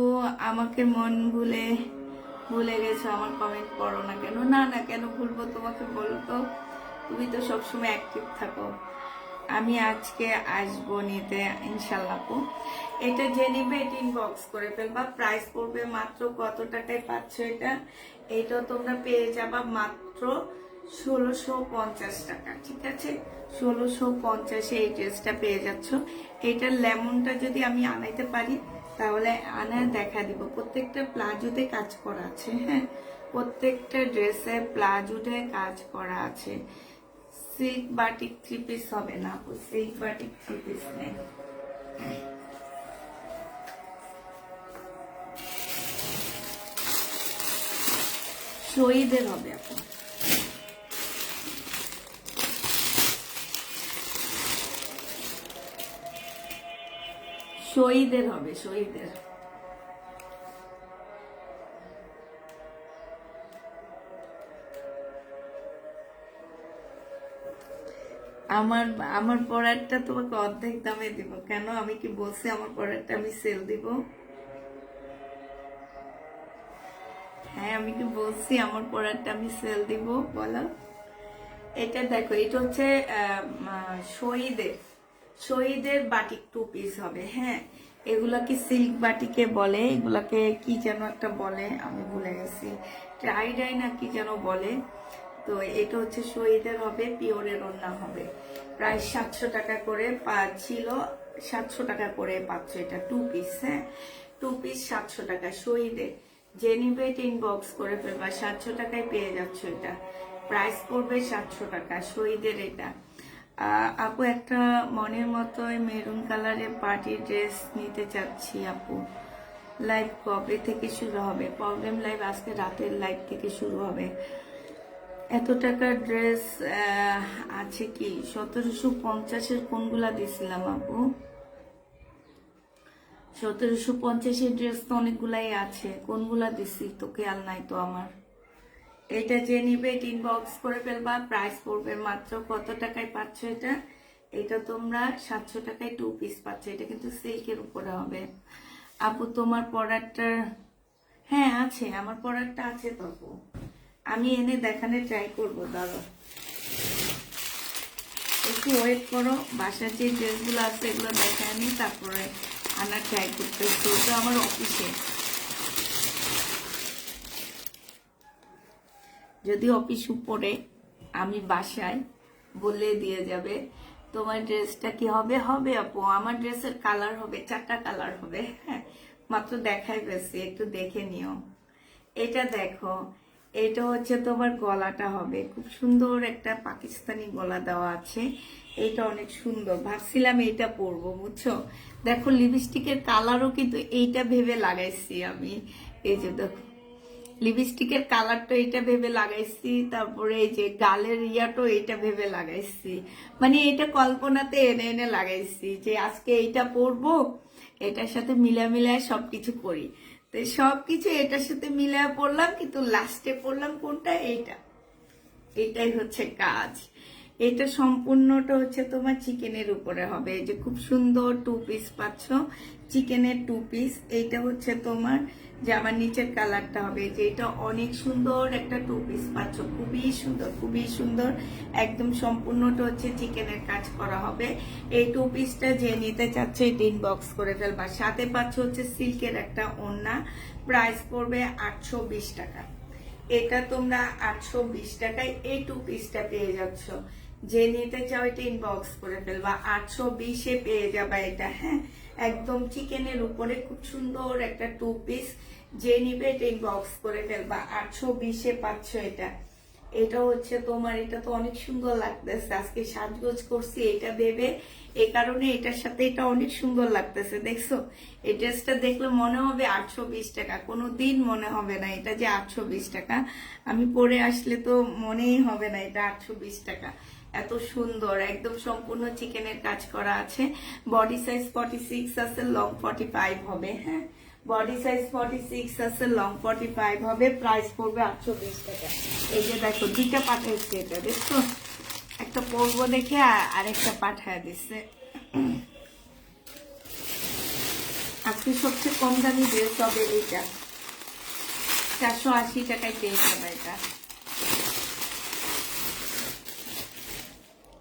আমাকে মন ভুলে গেছো, আমার কমেন্ট পড়ো না কেন? না কেন ভুলবো তোমাকে, বলো তো, তুমি তো সবসময় অ্যাক্টিভ থাকো। আমি আজকে আসবো নিতে ইনশাল্লাহ আপু। এটা যে নিবে এটা ইনবক্স করে ফেলবা, প্রাইস পড়বে মাত্র কত টাকায় পাচ্ছ এটা? এটা তোমরা পেয়ে যাবা মাত্র 1650 টাকা, ঠিক আছে? 1650 এই ড্রেসটা পেয়ে যাচ্ছ। এটার লেমনটা যদি আমি আনাইতে পারি তাহলে আনা দেখা দিব। প্রত্যেকটা প্লাজোতে কাজ করা আছে, হ্যাঁ প্রত্যেকটা ড্রেসে প্লাজোতে কাজ করা আছে। সিল্ক বাটিক 3 পিস হবে না আপু, সিল্ক বাটিক 3 পিস নেই। শহীদের হবে আপু, শহীদের হবে, শহীদের। আমার প্রোডাক্টটা তোমাকে অর্ধেক দামে দিব কেন? আমি কি বলছি আমার প্রোডাক্টটা আমি সেল দিব? হ্যাঁ আমি কি বলছি আমার প্রোডাক্টটা আমি সেল দিব? বলো। এটা দেখো, এটা হচ্ছে শহীদের বাটিক 2 পিস হবে, হ্যাঁ এগুলাকে সিল্ক বাটিকে বলে, এগুলাকে কি যেন একটা বলে আমি ভুলে গেছি, ট্রাইডাই না কি যেন বলে। তো এটা হচ্ছে শহীদের হবে, পিওরের ওড়না হবে, প্রায় 700 টাকা করে ছিল, 700 টাকা করে পাচ্ছ এটা 2 পিস, হ্যাঁ 2 পিস 700 টাকা শহীদের। যে নিবে এটা ইনবক্স করে ফেলবা, 700 টাকায় পেয়ে যাচ্ছ এটা, প্রাইস পড়বে 700 টাকা শহীদের এটা। আপু একটা মনের মতো মেরুন কালারের পার্টি ড্রেস নিতে চাচ্ছি আপু, লাইভ কবে থেকে শুরু হবে? প্রবলেম লাইভ আজকে রাতের লাইভ থেকে শুরু হবে। এত টাকার ড্রেস আছে কি? 1750-এর কোনগুলা দিছিলাম আপু? 1750-এর ড্রেস তো অনেকগুলাই আছে, কোনগুলা দিছি তো খেয়াল নাই তো আমার। এটা যে নিবে ইনবক্স করে ফেলবা, প্রাইস পড়বে মাত্র কত টাকায় পাচ্ছ এটা? এটা তোমরা 700 টাকায় 2 পিস পাচ্ছ, এটা কিন্তু সিল্কের উপরে হবে। আপু তোমার প্রোডাক্টটা, হ্যাঁ আছে আমার প্রোডাক্টটা আছে তো আপু, আমি এনে দেখানোর ট্রাই করবো, দাঁড়ো একটু ওয়েট করো, বাসার যে ড্রেসগুলো আছে এগুলো দেখে আনি তারপরে আনার ট্রাই করতেছি। তো আমার অফিসে, যদি অফিস উপরে আমি বাসায় বলে দিয়ে যাবে তোমার ড্রেসটা কি হবে? হবে আপু, আমার ড্রেসের কালার হবে 4টা কালার হবে, হ্যাঁ মাত্র দেখাই পেয়েছি, একটু দেখে নিও। এটা দেখো, এটা হচ্ছে তোমার গলাটা হবে, খুব সুন্দর একটা পাকিস্তানি গলা দেওয়া আছে, এটা অনেক সুন্দর, ভাবছিলাম এইটা পরবো বুঝছো। দেখো লিপস্টিকের কালারও কিন্তু এইটা ভেবে লাগাইছি আমি, এই যে দেখো লিপস্টিকের কালারটা এটা ভেবে লাগাইছি, তারপরে এই যে গালের ইয়াটাও এটা ভেবে লাগাইছি, মানে এটা কল্পনাতে এনে এনে লাগাইছি যে আজকে এইটা পরবো, এটার সাথে মিলায় সবকিছু করি। তো সবকিছু এটার সাথে মিলায় পড়লাম, কিন্তু লাস্টে পড়লাম কোনটা, এইটা। এটাই হচ্ছে কাজ। এটা সম্পূর্ণটা হচ্ছে তোমার চিকেনের উপরে হবে। এই যে খুব সুন্দর 2 পিস পাচ্ছ, চিকেনের 2 পিস। এইটা হচ্ছে তোমার জামার নিচের কালারটা হবে, যে এটা অনেক সুন্দর একটা 2 পিস পাচ্ছ, খুবই সুন্দর, খুবই সুন্দর। একদম সম্পূর্ণটা হচ্ছে চিকেনের কাজ করা হবে। এই 2 পিসটা যে নিতে চাচ্ছে এটা ইনবক্স করে ফেলবা। সাথে পাচ্ছ হচ্ছে সিল্কের একটা ওড়না, প্রাইস পড়বে 820 টাকা। এটা তোমরা 820 টাকায় এই 2 পিসটা পেয়ে যাচ্ছ। যে নিতে চাও এটা ইনবক্স করে ফেলবা, 820-এ পেয়ে যাবা এটা। হ্যাঁ, একদম চিকেনের উপরে খুব সুন্দর একটা 2 পিস। যে নিবে এটা ইনবক্স করে ফেলবা, 820-এ পাচ্ছ এটা। এটা হচ্ছে তোমার, এটা তো অনেক সুন্দর লাগতেছে, আজকে সাজগোজ করছি এটা ভেবে, এই কারণে এটার সাথে এটা অনেক সুন্দর লাগতেছে। দেখছো, এই ড্রেসটা দেখলে মনে হবে 820 টাকা, কোনোদিন মনে হবে না এটা যে 820 টাকা। আমি পরে আসলে তো মনেই হবে না এটা 820 টাকা। এত সুন্দর, একদম সম্পূর্ণ চিকেনের কাজ করা আছে। বডি সাইজ 46 আছে, লং 45 হবে। হ্যাঁ, বডি সাইজ 46 আছে, লং 45 হবে। প্রাইস পড়বে 820 টাকা। এই যে দেখো, দুইটা পাঠাইছে এটা, দেখছো, একটা পরবো দেখে আরেকটা পাঠায় দিচ্ছে। আজকে সবচেয়ে কম দামি ড্রেস হবে এইটা, 480 টাকায় পেয়ে যাবে এটা।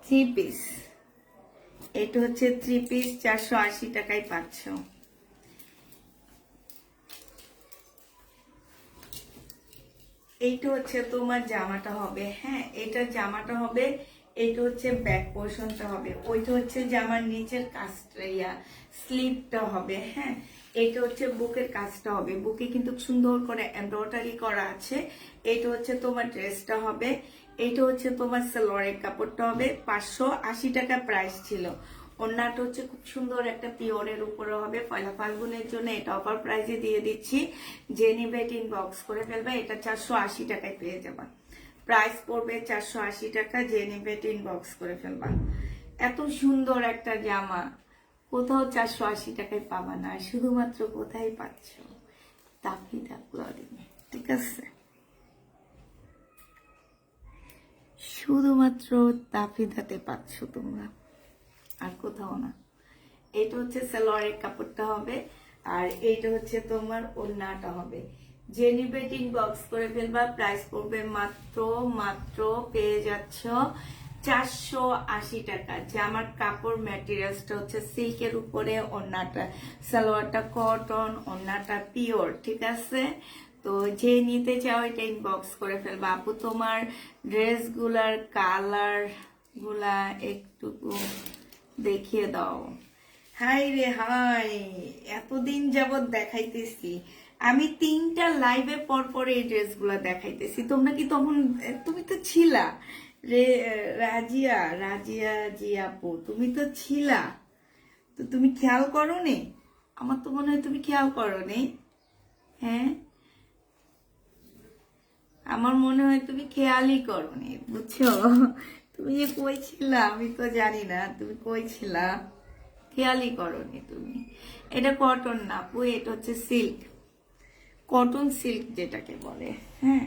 3 পিস, এটা হচ্ছে 3 পিস, 480 টাকায় পাচ্ছ। এইটা হচ্ছে তোমার জামাটা হবে। হ্যাঁ, এটা জামাটা হবে। এটা হচ্ছে ব্যাক পোর্শনটা হবে, ওইটা হচ্ছে জামার নিচের কাজটা, স্লিভটা হবে। হ্যাঁ, এটা হচ্ছে বুকের কাজটা হবে, বুকে কিন্তু সুন্দর করে এমব্রয়ডারি করা আছে। এটা হচ্ছে তোমার ড্রেসটা হবে। এটা হচ্ছে তোমার সালোয়ারের কাপড়টা হবে। 580 টাকা প্রাইস ছিল। ওড়নাটা হচ্ছে খুব সুন্দর একটা পিওরের উপরে হবে। পয়লা ফাল্গুনের জন্য এটা অফার প্রাইসে দিয়ে দিচ্ছি। যে নিবে এটা ইনবক্স করে ফেলবে, এটা 480 টাকায় পেয়ে যাবা। প্রাইস পড়বে 480 টাকা। যে নিবে এটা ইনবক্স করে ফেলবা। এত সুন্দর একটা জামা কোথাও 480 টাকায় পাবা না, শুধুমাত্র কোথায় পাচ্ছ, তাফিদা ক্লদিং। ঠিক আছে, শুধুমাত্র তাফিদাতে পাচ্ছ তোমরা, আর কোথাও না। এটা হচ্ছে সালোয়ারের কাপড়টা হবে, আর এইটা হচ্ছে তোমার ওড়নাটা হবে। যে নিবে ইনবক্স করে ফেলবা। প্রাইস পড়বে মাত্র পেয়ে যাচ্ছ 480 টাকা। জামার কাপড় ম্যাটেরিয়ালসটা হচ্ছে সিল্কের উপরে, ওড়নাটা সালোয়ারটা কটন, ওড়নাটা পিওর। ঠিক আছে, তো যে নিতে চাও এটা ইনবক্স করে ফেলবা। আপু তোমার ড্রেসগুলার কালার গুলা একটুকু দেখিয়ে দাও। হাই রে হাই, এতদিন যাবত দেখাইতেছি আমি, 3টা লাইভে পর পর এই ড্রেসগুলা দেখাইতেছি। তোমরা কি তখন, তুমি তো ছিলা রে রাজিয়া জি আপু, তুমি তো ছিলা, তো তুমি খেয়াল করোনি? আমার তো মনে হয় তুমি খেয়াল করোনি। হ্যাঁ, আমার মনে হয় তুমি খেয়ালই করোনি, বুঝছো? তুমি যে কই ছিলা আমি তো জানি না, তুমি কই ছিলা, খেয়ালই করোনি তুমি। এটা কটন না আপু, এটা হচ্ছে সিল্ক, কটন সিল্ক যেটাকে বলে। হ্যাঁ,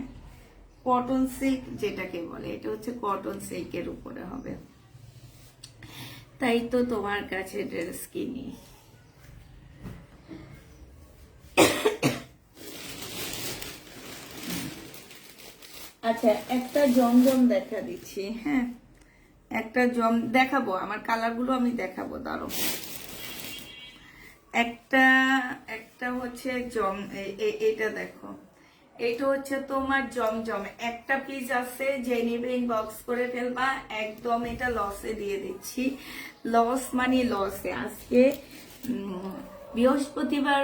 কটন সিল্ক যেটাকে বলে, এটা হচ্ছে কটন সিল্কের উপরে হবে। তাই তো তোমার কাছে ড্রেস কিনি। আচ্ছা, একটা জমজম দেখা দিচ্ছি। হ্যাঁ, একটা দেখাবো, আমার কালারগুলো আমি দেখাবো, দাঁড়ো। একটা হচ্ছে এটা দেখো, এটা হচ্ছে তোমার জমজম, একটা পিস আছে। যে নিবে ইনবক্স করে ফেলবা, একদম এটা লসে দিয়ে দিচ্ছি। লস মানে লসে। আজকে বৃহস্পতিবার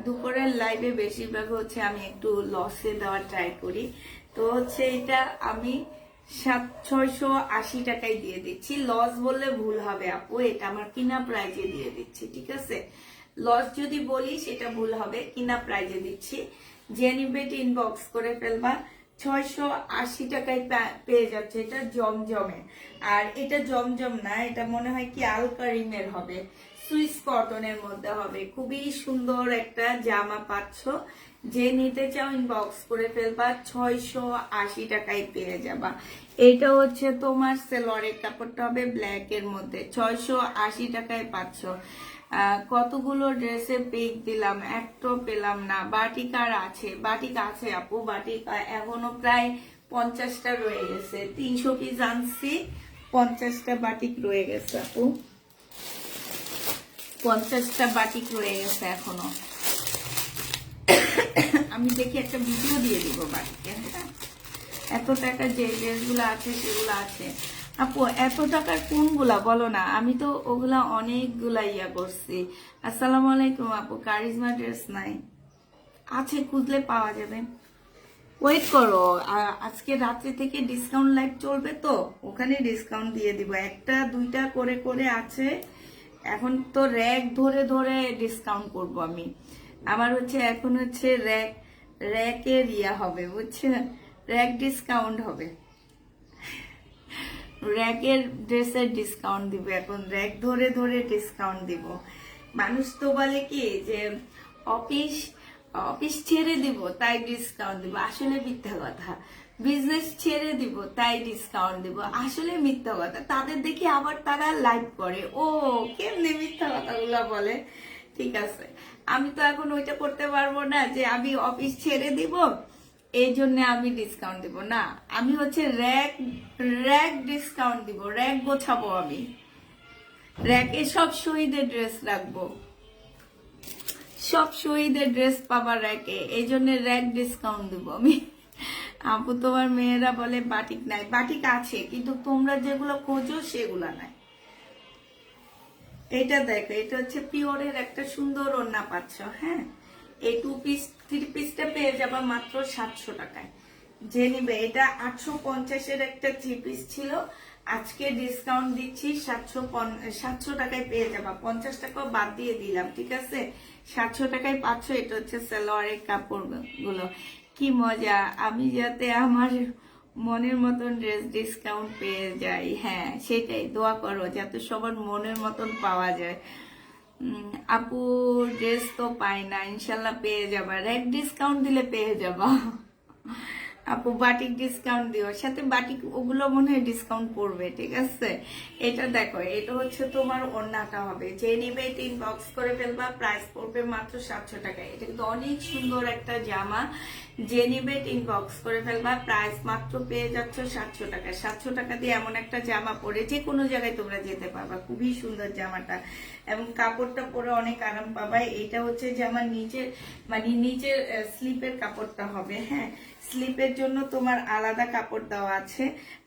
দুপুরের লাইভে বেশিরভাগ হচ্ছে আমি একটু লসে দেওয়ার ট্রাই করি। তো হচ্ছে এটা আমি 680 টাকায় দিয়ে দিচ্ছি। লস বললে ভুল হবে আপু, এটা আমার কিনা প্রাইজে দিয়ে দিচ্ছি। ঠিক আছে, লস যদি বলি সেটা ভুল হবে, কিনা প্রাইজে দিচ্ছি। যে নিবে ইনবক্স করে ফেলবা। 680 টাকায় পেয়ে যাচ্ছে এটা জমজমে। আর এটা জমজম না, এটা মনে হয় কি আলকারিমের হবে, সুইস কটনের মধ্যে হবে। খুবই সুন্দর একটা জামা পাচ্ছ, যে নিতে চাও ইনবক্স করে ফেলবা। 680 টাকায় পেয়ে যাবা। এইটা হচ্ছে তোমার সেলোয়ারের কাপড়টা হবে ব্ল্যাক এর মধ্যে, 680 টাকায় পাচ্ছ। কতগুলো ড্রেসে পিক দিলাম, একটাও পেলাম না। বাটিক আর আছে, বাটিক আছে আপু, বাটিক এখনো প্রায় 50টা রয়ে গেছে। 300 পিস আনছি, 50টা বাটিক রয়ে গেছে আপু, 50টা বাটিক রয়ে গেছে এখনো। আমি দেখি একটা ভিডিও দিয়ে দিব বাটিকে। হ্যাঁ, এত টাকার যে ড্রেসগুলো আছে সেগুলো আছে আপু। এত টাকার কোনগুলা বলো না, আমি তো ওগুলা অনেকগুলা ইয়া করছি। আসসালামু আলাইকুম আপু, কারিজমা ড্রেস নাই? আছে, খুঁজলে পাওয়া যাবে। ওয়েট করো, আজকে রাত্রি থেকে ডিসকাউন্ট লাইভ চলবে তো ওখানে ডিসকাউন্ট দিয়ে দিব। একটা দুইটা করে করে আছে, এখন তো র্যাক ধরে ধরে ডিসকাউন্ট করব আমি। আমার হচ্ছে এখন হচ্ছে র্যাকের ইয়া হবে বুঝছেন, র্যাক ডিসকাউন্ট হবে, র্যাকের ড্রেসের ডিসকাউন্ট দিব এখন, র্যাক ধরে ধরে ডিসকাউন্ট দিব। মানুষ তো বলে কি যে অফিস ছেড়ে দিব তাই ডিসকাউন্ট দিব, আসলে মিথ্যা কথা। বিজনেস ছেড়ে দিব তাই ডিসকাউন্ট দিব, আসলে মিথ্যা কথা। তাদের দেখি আবার তারা লাইভ করে, ও কেমনে মিথ্যা কথাগুলো বলে। ঠিক আছে, আমি তো এখন ওইটা করতে পারবো না যে আমি অফিস ছেড়ে দিব এই জন্য আমি ডিসকাউন্ট দিব না। আমি হচ্ছে র্যাক ডিসকাউন্ট দিব, র্যাক গোছাবো আমি, র্যাকে সব শহীদের ড্রেস রাখবো, সব শহীদের ড্রেস পাবা র্যাকে, এই জন্য র্যাক ডিসকাউন্ট দিব আমি। আপু তোমার মেয়েরা বলে বাটিক নাই, বাটিক আছে কিন্তু তোমরা যেগুলো খোঁজো সেগুলা নাই। এটা দেখো, এটা হচ্ছে পিওরের একটা সুন্দর ওড়না পাচ্ছ। হ্যাঁ, এই 2 পিস 3 পিসটা পেয়ে যাবা মাত্র 700 টাকায়। যে নিবে, এটা 850-এর একটা 3 পিস ছিল, আজকে ডিসকাউন্ট দিচ্ছি 700 টাকায় পেয়ে যাবা। 50 টাকা বাদ দিয়ে দিলাম, ঠিক আছে? 700 টাকায় পাচ্ছ। এটা হচ্ছে সালোয়ারের কাপড় গুলো, কি মজা। আমি যাতে আমার মনের মতন ড্রেস ডিসকাউন্ট পেয়ে যাই, হ্যাঁ সেটাই দোয়া করো যাতে সবার মনের মতন পাওয়া যায়। আপু ড্রেস তো পাই না, ইনশাল্লাহ পেয়ে যাবা, র্যাক ডিসকাউন্ট দিলে পেয়ে যাবা। আপু বাটিক ডিসকাউন্ট দিও, সাথে বাটিক ওগুলো মনে হয় ডিসকাউন্ট করবে, ঠিক আছে? এটা দেখো, এটা হচ্ছে তোমার ওড়নাটা হবে, যে নিবে এটা ইনবক্স করে ফেলবা। প্রাইস পড়বে মাত্র 700 টাকা। এটা কিন্তু অনেক সুন্দর একটা জামা, যে নিবে ইনবক্স করে ফেলবা। প্রাইস মাত্র পেয়ে যাচ্ছ 700 টাকা। 700 টাকা দিয়ে এমন একটা জামা পরে যে কোনো জায়গায় তোমরা যেতে পারবা, খুবই সুন্দর জামাটা, এবং কাপড়টা পরে অনেক আরাম পাবা। এটা হচ্ছে জামার নিচের মানে নিচের স্লিপের কাপড়টা হবে। হ্যাঁ, স্লিপের জন্য তোমার আলাদা কাপড় দেওয়া আছে।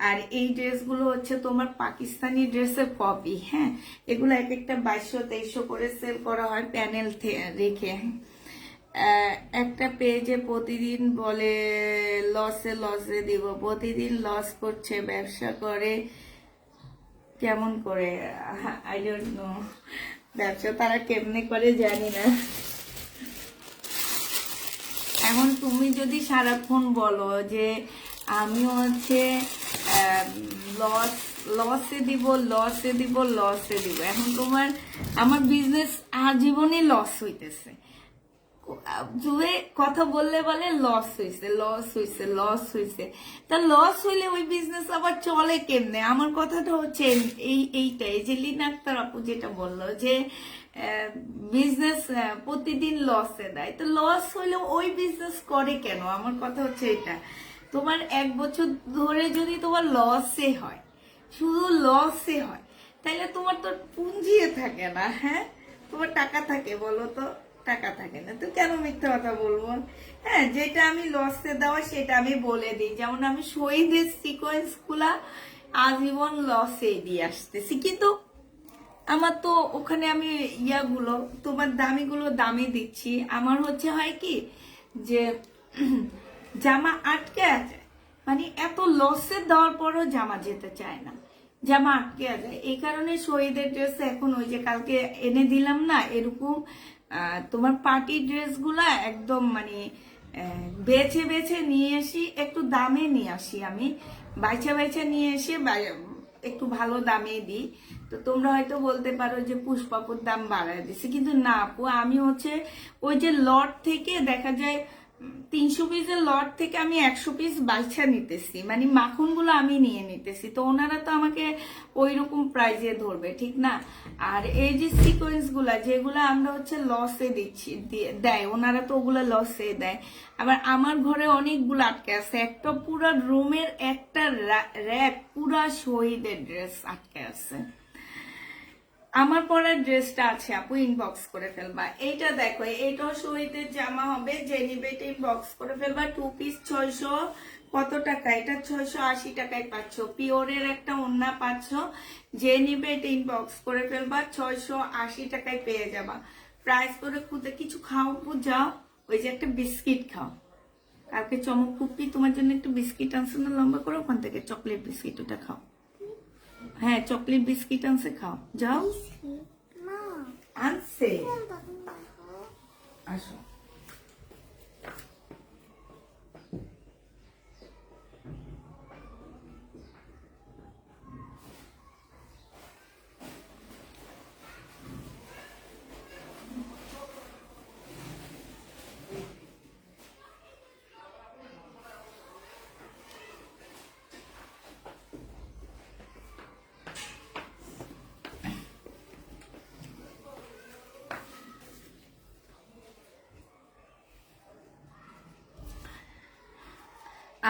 আর এই ড্রেসগুলো হচ্ছে তোমার পাকিস্তানি ড্রেসের কপি। হ্যাঁ, এগুলো এক একটা 2200-2300 করে সেল করা হয় প্যানেল রেখে। একটা পেজে প্রতিদিন বলে লসে দিব, প্রতিদিন লস করছে, ব্যবসা করে কেমন করে, আই ডোন্ট নো, ব্যবসা তারা কেমনে করে জানি না। এখন তুমি যদি সারাক্ষণ বলো যে আমি হচ্ছে লসে দিব, এখন তোমার আমার বিজনেস আজীবনে লস হইতেছে। কথা বললে বলে লস হয়েছে, তা লস হইলে ওই বিজনেস আবার চলে কেমনে? আমার কথাটা হচ্ছে এইটাই যে লিনা আক্তার আপু যেটা বললো যে বিজনেস প্রতিদিন লসে দেয়, তো লস হইলে ওই বিজনেস করে কেন? আমার কথা হচ্ছে এটা, তোমার 1 বছর ধরে যদি তোমার লসে হয়, শুধু লসে হয়, তাইলে তোমার তো পুঁজিয়ে থাকে না। হ্যাঁ, তোমার টাকা থাকে, বলো তো? টাকা থাকে না তো কেন মিথ্যা কথা বলবো? হ্যাঁ, যেটা আমি লসে দেওয়া সেটা আমি বলে দিই। যেমন আমি শহীদের সিকোয়েন্স গুলা আজীবন লসে দিয়ে আসতেছি, কিন্তু আমার তো ওখানে আমি ইয়াগুলো তোমার দামিগুলো দামে দিচ্ছি। আমার হচ্ছে হয় কি যে জামা আটকে আছে, মানে এত লসে দেওয়ার পরও জামা যেতে চায় না, জামা আটকে যায়। এই কারণে শহীদের ড্রেস এখন ওই যে কালকে এনে দিলাম না, এরকম তোমার পার্টি ড্রেস গুলা একদম মানে বেছে বেছে নিয়ে আসি, একটু দামে নিয়ে আসি আমি, বাইচা বাইচা নিয়ে এসে একটু ভালো দামে দিই। তো তোমরা হয়তো বলতে পারো যে পুষ্পাপুর দাম বাড়ায় দিছে, কিন্তু না আপু, আমি হচ্ছে ওই যে লট থেকে দেখা যায় 300 পিসের লট থেকে আমি 100 পিস বাইছা নিতেছি, মানে মাখনগুলো আমি নিয়ে নিতেছি। তো ওনারা তো আমাকে ওই রকম প্রাইজে ধরবে, ঠিক না? আর এই যে সিকোয়েন্স গুলা যেগুলো আমরা হচ্ছে লসে দিচ্ছি দেয়, ওনারা তো ওগুলা লসে দেয়। আবার আমার ঘরে অনেকগুলো আটকে আছে, একটা পুরা রুমের একটা র্যাক পুরা শহীদের ড্রেস আটকে আছে। আমার পরার ড্রেসটা আছে আপু, ইনবক্স করে ফেলবা। এইটা দেখো, এইটাও শহীদের জামা হবে, যে নিবে এটা ইনবক্স করে ফেলবা। 2 পিস 600 কত টাকা? এটা 680 টাকায় পাচ্ছ, পিওরের একটা ওন্না পাচ্ছ। যে নিবে এটা ইনবক্স করে ফেলবা, 680 টাকায় পেয়ে যাবা। প্রাইস করে খুঁজে কিছু খাও যাও, ওই যে একটা বিস্কিট খাও, কালকে চমক কুপি তোমার জন্য একটু বিস্কিট আনছে না লম্বা করে, ওখান থেকে চকলেট বিস্কিট ওটা খাও। হ্যাঁ, চকলেট বিস্কিট আনছে, খাও যাও। না আনছে, কোনটা তুমি দেখো। আসো।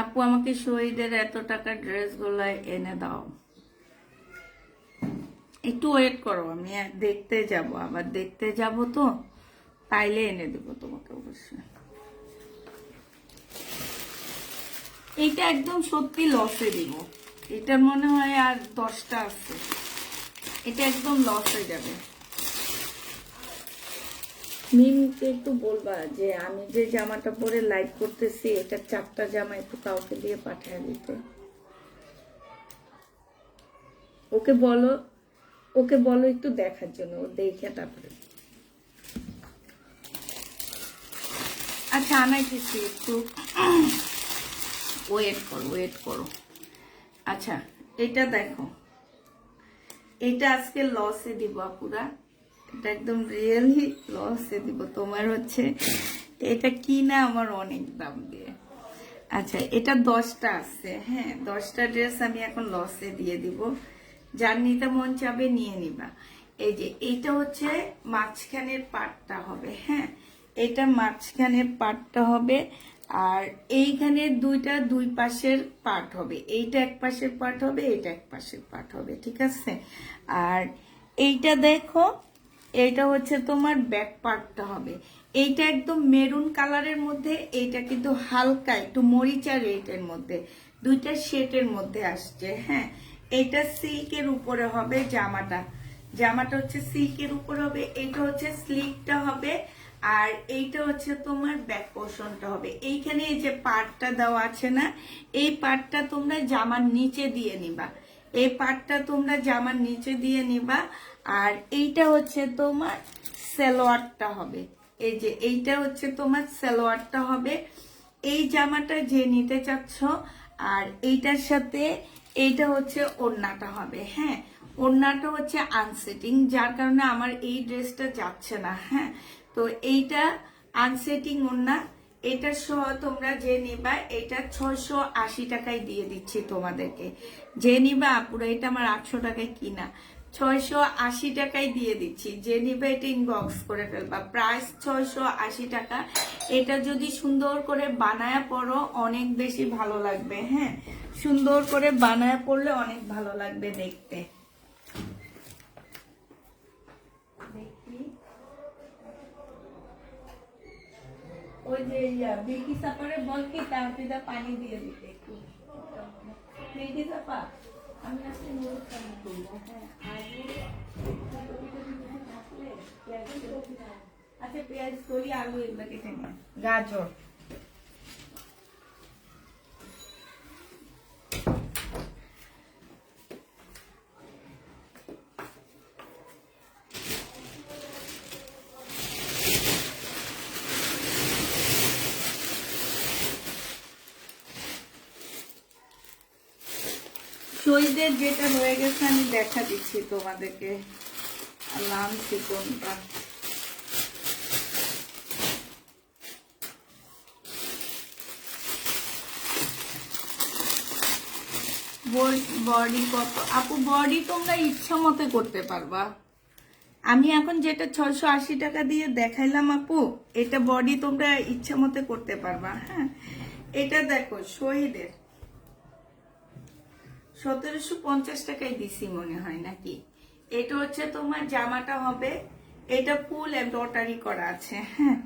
আপু আমাকে শহীদের এত টাকার ড্রেস গুলো এনে দাও, একটু ওয়েট করো, আমি দেখতে যাব, আবার দেখতে যাব তো, তাইলে এনে দেবো তোমাকে অবশ্যই। এইটা একদম সত্যি লসে দিব, এটার মনে হয় আর 10টা আছে, এটা একদম লস হয়ে যাবে। মিমকে একটু বলবা যে আমি যে জামাটা পরে লাইভ করতেছি, এটা 4টা জামা একটু কাউকে দিয়ে পাঠিয়ে দিতে। ওকে বলো একটু দেখার জন্য, ও দেখে তারপরে। আচ্ছা আনাইতেছি, একটু ওয়েট করো। আচ্ছা এটা দেখো, এটা আজকে লসে দিব আপুরা, এটা একদম রিয়েলি লসে দিব। তোমার হচ্ছে এটা কিনা আমার অনেক দাম দিয়ে। আচ্ছা এটা 10টা আছে, হ্যাঁ 10টা ড্রেস আমি এখন লসে দিয়ে দিব, যার নিতে মন চাবে নিয়ে নিবা। এই যে এইটা হচ্ছে মাঝখানের পাটটা হবে, হ্যাঁ এটা মাঝখানের পাটটা হবে, আর এইখানে দুই পাশের পাট হবে, এইটা এক পাশের পাট হবে, এটা এক পাশের পাট হবে, ঠিক আছে? আর এইটা দেখো, এইটা হচ্ছে তোমার ব্যাক পার্টটা হবে, এইটা একদম মেরুন কালারের মধ্যে, এইটা কিন্তু হালকা একটু মরিচা রেটের মধ্যে, দুইটা শেডের মধ্যে আসছে, হ্যাঁ। এইটা সিল্কের উপরে হবে জামাটা হচ্ছে সিল্কের উপরে হবে, এইটা হচ্ছে স্লিকটা হবে, আর এইটা হচ্ছে তোমার ব্যাক পোর্শনটা হবে। এইখানে এই যে পার্টটা দেওয়া আছে না, এই পার্টটা তোমরা জামার নিচে দিয়ে নিবা, এই পার্টটা তোমরা জামার নিচে দিয়ে নিবা। আর এইটা হচ্ছে তোমার সালোয়ারটা হবে, এই যে এইটা হচ্ছে তোমার সালোয়ারটা হবে। এই জামাটা যে নিতে চাচ্ছ, আর এইটার সাথে এইটা হচ্ছে ওড়নাটা হবে, হ্যাঁ ওড়নাটা হচ্ছে আনসেটিং, যার কারণে আমার এই ড্রেসটা যাচ্ছে না, হ্যাঁ। তো এইটা আনসেটিং ওড়না, এটা সহ তোমরা যে নিবা, এটা 680 টাকায় দিয়ে দিচ্ছি তোমাদেরকে। যে নিবা পুরো, এটা আমার 800 টাকায় কিনা, 680 টাকায় দিয়ে দিচ্ছি। যে নিবে এটা ইনবক্স করে ফেলবা, প্রাইস 680 টাকা। এটা যদি সুন্দর করে বানায়া পড়ো অনেক বেশি ভালো লাগবে, হ্যাঁ সুন্দর করে বানায়া পড়লে অনেক ভালো লাগবে দেখতে। ওই যে বিকি সাপারে বল কি তাহলে পানি দিয়ে দিতে একটু, বিকি সাপা আমি আজকে নুডলস রান্না করবো, হ্যাঁ আচ্ছা পেঁয়াজ করি, আলু এগুলো কেটে নিয়ে, গাজর শহীদের যেটা রয়ে গেছে আমি দেখা দিচ্ছি তোমাদেরকে। লামছি কোনটা, বডি কত আপু? বডি তোমরা ইচ্ছা মতো করতে পারবা। আমি এখন যেটা 680 টাকা দিয়ে দেখাইলাম আপু, এটা বডি তোমরা ইচ্ছা মতো করতে পারবা। হ্যাঁ, এটা দেখো শহীদের 1750 টাকায় দিছি মনে হয় নাকি। এটা হচ্ছে তোমার জামাটা হবে, এটা ফুল এমব্রয়ডারি করা আছে। হ্যাঁ,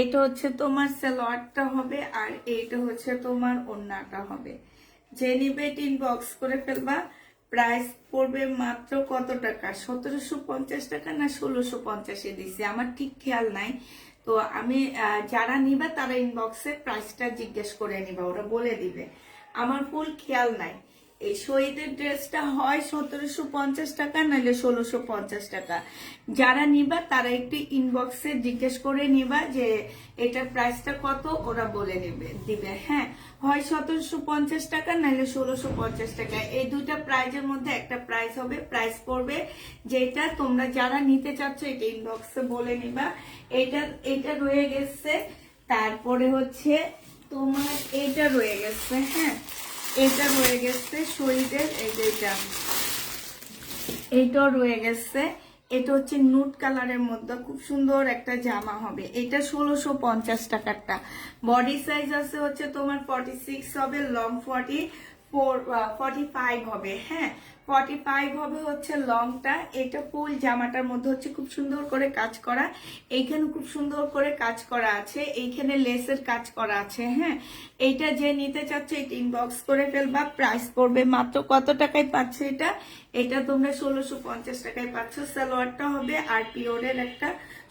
এটা হচ্ছে তোমার সালোয়ারটা হবে, আর এইটা হচ্ছে তোমার ওড়নাটা হবে। যে নিবে ইনবক্স করে ফেলবা। প্রাইস পড়বে মাত্র কত টাকা? 1750 টাকা না 1650 দিছি, আমার ঠিক খেয়াল নাই। তো আমি যারা নিবা তারা ইনবক্সে প্রাইসটা জিজ্ঞেস করে নিবা, ওরা বলে দিবে। আমার ফুল খেয়াল নাই। এই শহীদের ড্রেসটা হয় 1750 টাকা নাহলে 1650 টাকা। যারা নিবা তারা একটু ইনবক্সে জিজ্ঞেস করে নিবা যে এটার প্রাইসটা কত, ওরা বলে দিবে। হ্যাঁ, হয় 1750 টাকা নাহলে 1650 টাকা, এই দুইটা প্রাইজের মধ্যে একটা প্রাইস হবে। প্রাইস পড়বে যেটা তোমরা যারা নিতে চাচ্ছ এটা ইনবক্সে বলে নিবা। এটা রয়ে গেছে। তারপরে হচ্ছে তোমার এটা রয়ে গেছে। হ্যাঁ, এটা রয়ে গেছে শহীদের, এইটাও রয়ে গেছে। এটা হচ্ছে নুট কালারের মধ্যে খুব সুন্দর একটা জামা হবে। এটা 1650 টাকারটা। বডি সাইজ আছে হচ্ছে তোমার 46 হবে, লং 45 হবে। হ্যাঁ, 45 হবে হচ্ছে লংটা। এটা ফুল জামাটার মধ্যে হচ্ছে খুব সুন্দর করে কাজ করা, এইখানে খুব সুন্দর করে কাজ করা আছে, এইখানে লেসের কাজ করা আছে। হ্যাঁ, এইটা যে নিতে চাচ্ছ এটা ইনবক্স করে ফেলবা। প্রাইস পড়বে মাত্র কত টাকায় পাচ্ছ এটা? এটা তোমরা 1650 টাকায় পাচ্ছ। সালোয়ারটা হবে আর পিওরের একটা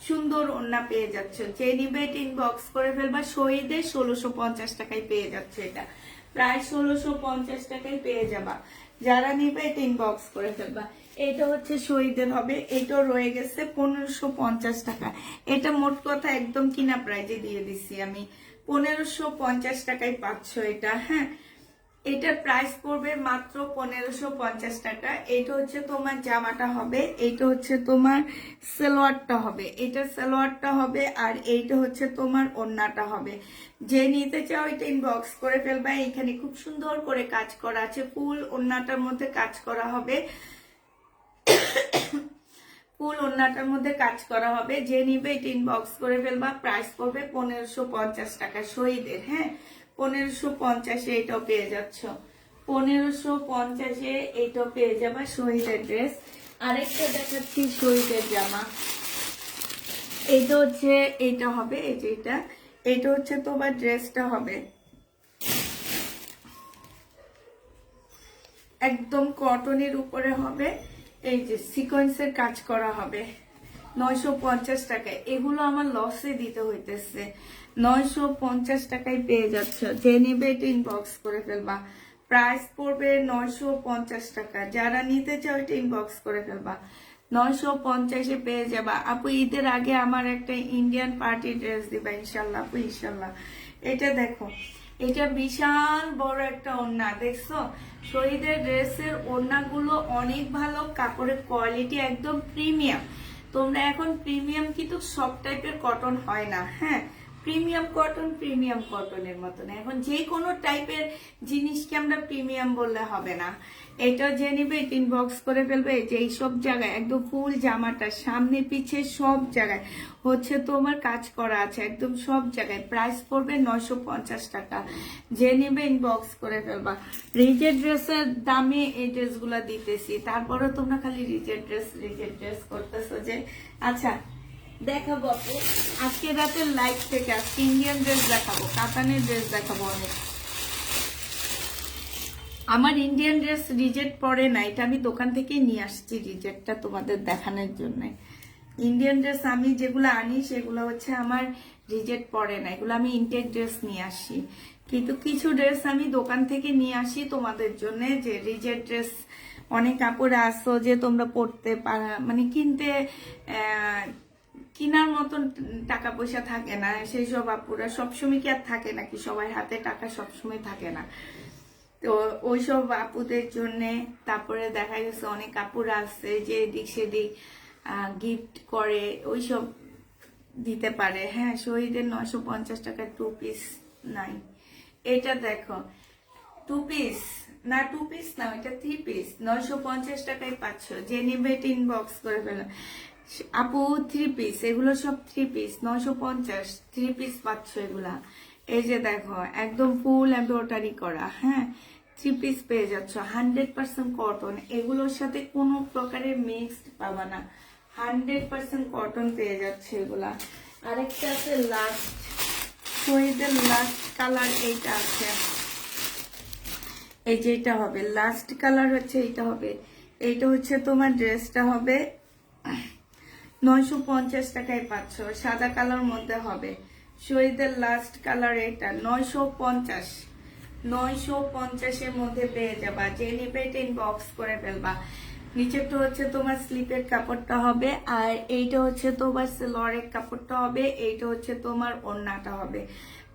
সুন্দর ওড়না পেয়ে যাচ্ছ। যে নিবে এটা ইনবক্স করে ফেলবা। শহীদে 1650 টাকায় পেয়ে যাচ্ছে এটা, প্রায় 1650 টাকায় পেয়ে যাবা। যারা নিবে এটা ইনবক্স করে ফেলবা। এটা হচ্ছে শহীদের হবে, এটাও রয়ে গেছে 1550 টাকা। এটা মোট কথা একদম কিনা প্রাইজে দিয়ে দিছি আমি, 1550 টাকায় পাচ্ছ এটা। হ্যাঁ, এটার প্রাইস পড়বে মাত্র 1550 টাকা। এটা হচ্ছে তোমার জামাটা হবে, এইটা হচ্ছে তোমার সালোয়ারটা হবে, এটা সালোয়ারটা হবে, আর এইটা হচ্ছে তোমার ওড়নাটা হবে। যে নিতে চাও এটা ইনবক্স করে ফেলবা। এখানে খুব সুন্দর করে কাজ করা আছে, ফুল ওড়নাটার মধ্যে কাজ করা হবে, ফুল ওড়নাটার মধ্যে কাজ করা হবে। যে নিবে এটা ইনবক্স করে ফেলবা। প্রাইস পড়বে 1550 টাকা শহীদের। হ্যাঁ, 1550 এটাও পেয়ে যাচ্ছ, 1550 এটাও পেয়ে যাবা শহীদের ড্রেস। আরেকটা দেখাচ্ছি শহীদের জামা। এটা হচ্ছে এটা হবে, এই যে এটা হচ্ছে তোমার ড্রেসটা হবে একদম কটনের উপরে হবে, এই যে সিকোয়েন্সের কাজ করা হবে। 950 টাকায়। এগুলো আমার লসে দিতে হইতেছে। 950 টাকায় পেয়ে যাচ্ছ। যে নিবে এটা ইনবক্স করে ফেলবা। প্রাইস পড়বে 950 টাকা। যারা নিতে চাও এটা ইনবক্স করে ফেলবা। 950 পেয়ে যাবা। আপু ঈদের আগে আমার একটা ইন্ডিয়ান পার্টি ড্রেস দিবা ইনশাল্লাহ আপু, ইনশাল্লাহ। এটা দেখো, এটা বিশাল বড় একটা ওড়না, দেখছো? শহীদের ড্রেসের ওড়নাগুলো অনেক ভালো, কাপড়ের কোয়ালিটি একদম প্রিমিয়াম। তোমরা এখন প্রিমিয়াম কিন্তু সব টাইপের কটন হয় না। হ্যাঁ, প্রিমিয়াম কটনের মতন এখন যে কোনো টাইপের জিনিসকে আমরা প্রিমিয়াম বললে হবে না। এটা যে নিবে ইনবক্স করে ফেলবে। যে এই সব জায়গায় একদম ফুল জামাটা সামনে পিছে সব জায়গায় হচ্ছে তোমার কাজ করা আছে, একদম সব জায়গায়। প্রাইস পড়বে 950 টাকা। যে নিবে ইনবক্স করে ফেলবা। রিজেট ড্রেসের দামে এই ড্রেসগুলা দিতেছি, তারপরে তোমরা খালি রিজেট ড্রেস করতেছো যে। আচ্ছা দেখাবো আপু আজকে রাতের লাইভ থেকে, আজকে ইন্ডিয়ান ড্রেস দেখাবো, কাতানের ড্রেস দেখাবো অনেক। আমার ইন্ডিয়ান ড্রেস রিজেক্ট পরে না, এটা আমি দোকান থেকে নিয়ে আসছি রিজেক্টটা তোমাদের দেখানোর জন্য। ইন্ডিয়ান ড্রেস আমি যেগুলো আনি সেগুলো হচ্ছে আমার রিজেক্ট পরে না, এগুলো আমি ইনটেক ড্রেস নিয়ে আসি। কিন্তু কিছু ড্রেস আমি দোকান থেকে নিয়ে আসি তোমাদের জন্য, যে রিজেক্ট ড্রেস অনেক কাপড় আসো যে তোমরা পড়তে মানে কিনতে কেনার মতন টাকা পয়সা থাকে না, সেই সব আপুরা সবসময় কি আর থাকে নাকি? সবার হাতে টাকা সবসময় থাকে না। তো ওইসব আপুদের জন্য। তারপরে দেখা গেছে অনেক আপুরা আছে যে এদিক সেদিক গিফট করে, ওইসব দিতে পারে। হ্যাঁ, শহীদের 950 টাকার 2 পিস নাই। এটা দেখো 2 পিস না, 2 পিস না, এটা 3 পিস 950 টাকায় পাচ্ছ। যে নিবে ইনবক্স করে ফেলো আপু 3 পিস, এগুলো সব 3 পিস 950, 3 পিস পাচ্ছ এগুলা। এই যে দেখো একদম ফুল এমব্রয়ডারি করা, হ্যাঁ 3 পিস পেয়ে যাচ্ছ 100% কটন। এগুলোর সাথে কোনো প্রকারের মিক্সড পাবা না, 100% কটন পেয়ে যাচ্ছে এগুলা। আরেকটা আছে লাস্ট, শহীদের লাস্ট কালার এইটা আছে, এই যে এটা হবে লাস্ট কালার হচ্ছে এইটা হবে। এইটা হচ্ছে তোমার ড্রেসটা হবে 950 টাকায় পাচ্ছ, সাদা কালার মধ্যে হবে। শহীদের লাস্ট কালার এটা 950 মধ্যে পেয়ে যাবা। যে নিবে ইনবক্স করে ফেলবা। নিচেরটা হচ্ছে তোমার স্লিপের কাপড়টা হবে, আর এইটা হচ্ছে তোমার সেলরের কাপড়টা হবে, এইটা হচ্ছে তোমার ওড়নাটা হবে।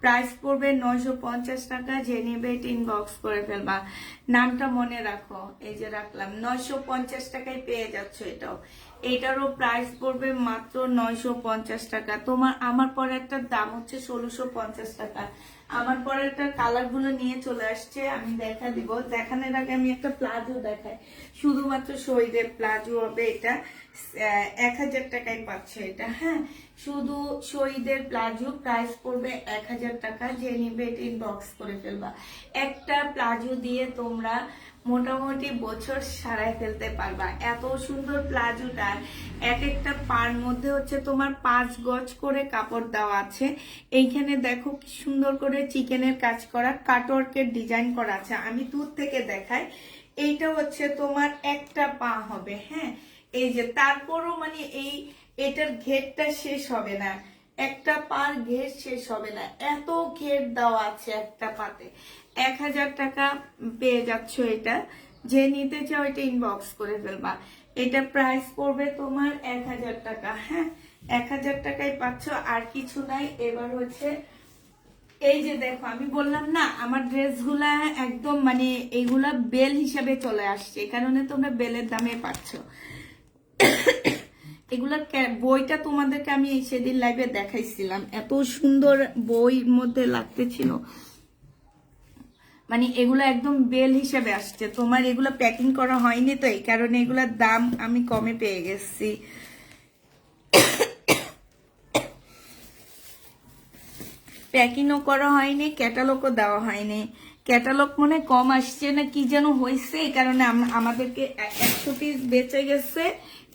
প্রাইস পড়বে 950 টাকা। যে নিবে ইনবক্স করে ফেলবা। নামটা মনে রাখো, এই যে রাখলাম 950 টাকায় পেয়ে যাচ্ছ এটাও। এইটারও প্রাইস পড়বে মাত্র 950 টাকা। আমার পরেরটার দাম হচ্ছে 1650 টাকা। আমার পরেরটার কালার গুলো নিয়ে চলে আসছে, আমি দেখা দিব। দেখানোর আগে আমি একটা প্লাজো দেখাই, শুধুমাত্র শহীদের প্লাজো হবে এটা। 1000 টাকায় পাচ্ছে এটা। হ্যাঁ, শুধু শহীদের প্লাজো প্রাইস পড়বে 1000 টাকা। যে নিবে ইনবক্স করে ফেলবা। একটা প্লাজো দিয়ে তোমরা মোটামুটি বছর সারাই ফেলতে পারবা। এত সুন্দর প্লাজোটা, এক একটা পার মধ্যে হচ্ছে তোমার 5 গজ করে কাপড় দেওয়া আছে। এইখানে দেখো কি সুন্দর করে চিকেনের কাজ করা, কাটওয়ার্কের ডিজাইন করা আছে। আমি দূর থেকে দেখাই। এইটা হচ্ছে তোমার একটা পা হবে, হ্যাঁ এই যে। তারপরও মানে এটার ঘেরটা শেষ হবে না, একটা পার ঘের শেষ হবে না, এত ঘের দেওয়া আছে একটা পাতে। 1000 টাকা পেয়ে যাচ্ছ এটা। যে নিতে চাও এটা ইনবক্স করে ফেলবা। এটা প্রাইস পড়বে তোমার 1000 টাকা। হ্যাঁ, 1000 টাকায় পাচ্ছ, আর কিছু নাই। এবার হচ্ছে এই যে দেখো, আমি বললাম না আমার ড্রেসগুলা একদম মানে এইগুলা বেল হিসাবে চলে আসছে, এই কারণে তোমরা বেলের দামে পাচ্ছ। এগুলার বইটা তোমাদেরকে আমি সেদিন লাইভে দেখাইছিলাম, এত সুন্দর বইয়ের মধ্যে লাগতেছিল। মানে এগুলো একদম বেল হিসেবে আসছে তোমার। এগুলো প্যাকিং করা হয়নি, তো এই কারণে এগুলোর দাম আমি কমে পেয়ে গেছি। প্যাকিংও করা হয়নি, ক্যাটালগও দেওয়া হয়নি। ক্যাটালগ মনে কম আসছে না কি যেন হয়েছে, এই কারণে আমাদেরকে 100 পিস বেঁচে গেছে।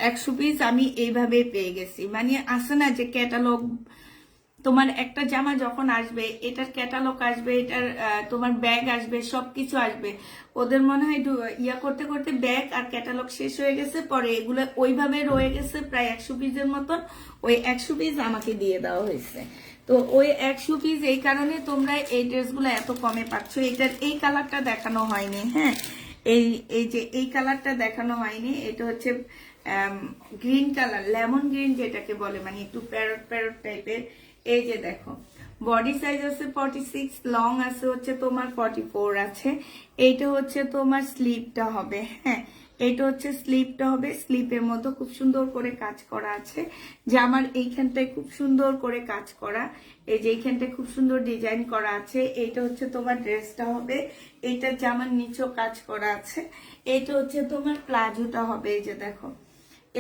100 পিস আমি এইভাবে পেয়ে গেছি। মানে আসে না যে ক্যাটালগ, তোমার একটা জামা যখন আসবে এটার ক্যাটালগ আসবে, এটার তোমার ব্যাগ আসবে, সবকিছু আসবে। ওদের মনে হয় ইয়া করতে করতে ব্যাগ আর ক্যাটালগ শেষ হয়ে গেছে, পরে এগুলো ওইভাবে রয়ে গেছে প্রায় 100 পিসের মতন। ওই 100 পিস আমাকে দিয়ে দেওয়া হয়েছে। তো ওই 100 পিস, এই কারণে তোমরা এই ড্রেসগুলো এত কমে পাচ্ছ। এটার এই কালারটা দেখানো হয়নি, হ্যাঁ এই যে এই কালারটা দেখানো হয়নি। এটা হচ্ছে গ্রিন কালার, লেমন গ্রিন যেটাকে বলে, মানে একটু প্যারট প্যারট টাইপের। এই যে দেখো বডি সাইজ আছে 46, লং আছে হচ্ছে তোমার 44 আছে। এইটা হচ্ছে তোমার স্লিপটা হবে, হ্যাঁ এটা হচ্ছে স্লিপটা হবে। স্লিপের মধ্যে খুব সুন্দর করে কাজ করা আছে। জামার এইখানটায় খুব সুন্দর করে কাজ করা, এই যে এইখানটায় খুব সুন্দর ডিজাইন করা আছে। এইটা হচ্ছে তোমার ড্রেসটা হবে। এইটা জামার নিচেও কাজ করা আছে। এইটা হচ্ছে তোমার প্লাজোটা হবে, এই যে দেখো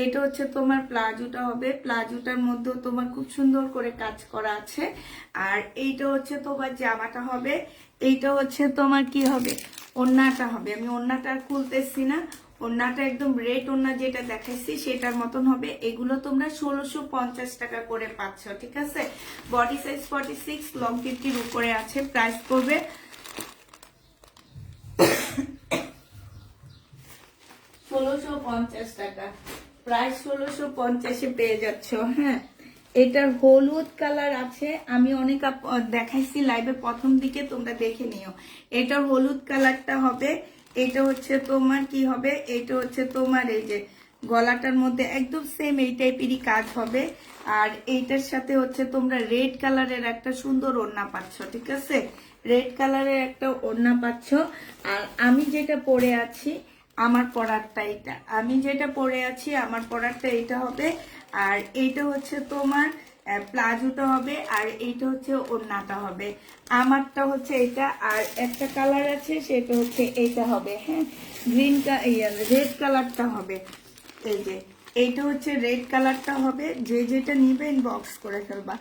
এটা হচ্ছে তোমার প্লাজোটা হবে। প্লাজোটার মধ্যেও তোমার খুব সুন্দর করে কাজ করা আছে। আর এইটা হচ্ছে তোমার জামাটা হবে। এইটা হচ্ছে তোমার কি হবে, ওড়নাটা হবে। আমি ওড়নাটা আর খুলতেছি না, ওড়নাটা একদম রেড ওড়না যেটা দেখাইছি সেটার মতন হবে। এগুলো তোমরা 1650 টাকা করে পাচ্ছ, ঠিক আছে। বডি সাইজ 46, লং 50 উপরে আছে। প্রাইস পড়বে 1650 টাকা। প্রাইস 1650 পেয়ে যাচ্ছ। হ্যাঁ, এটার হলুদ কালার আছে, আমি অনেক দেখাইছি লাইভে প্রথম দিকে, তোমরা দেখে নিও। এটার হলুদ কালারটা হবে। এটা হচ্ছে তোমার কি হবে, এটা হচ্ছে তোমার এই যে গলাটার মধ্যে একদম সেম এই টাইপেরই কাজ হবে। আর এইটার সাথে হচ্ছে তোমরা রেড কালারের একটা সুন্দর ওড়না পাচ্ছ, ঠিক আছে? রেড কালারের একটা ওড়না পাচ্ছ। আর আমি যেটা পরে আছি আমার পরারটা এটা, আমি যেটা পরে আছি আমার পরারটা এটা হবে। আর এইটা হচ্ছে তোমার প্লাজোটা হবে, আর এইটা হচ্ছে ওড়নাটা হবে। আমারটা হচ্ছে এটা, আর একটা কালার আছে সেটা হচ্ছে এইটা হবে, হ্যাঁ, গ্রিন রেড কালারটা হবে। এই যে এইটা হচ্ছে রেড কালারটা হবে, যে যেটা নিবে ইনবক্স করে ফেলবা।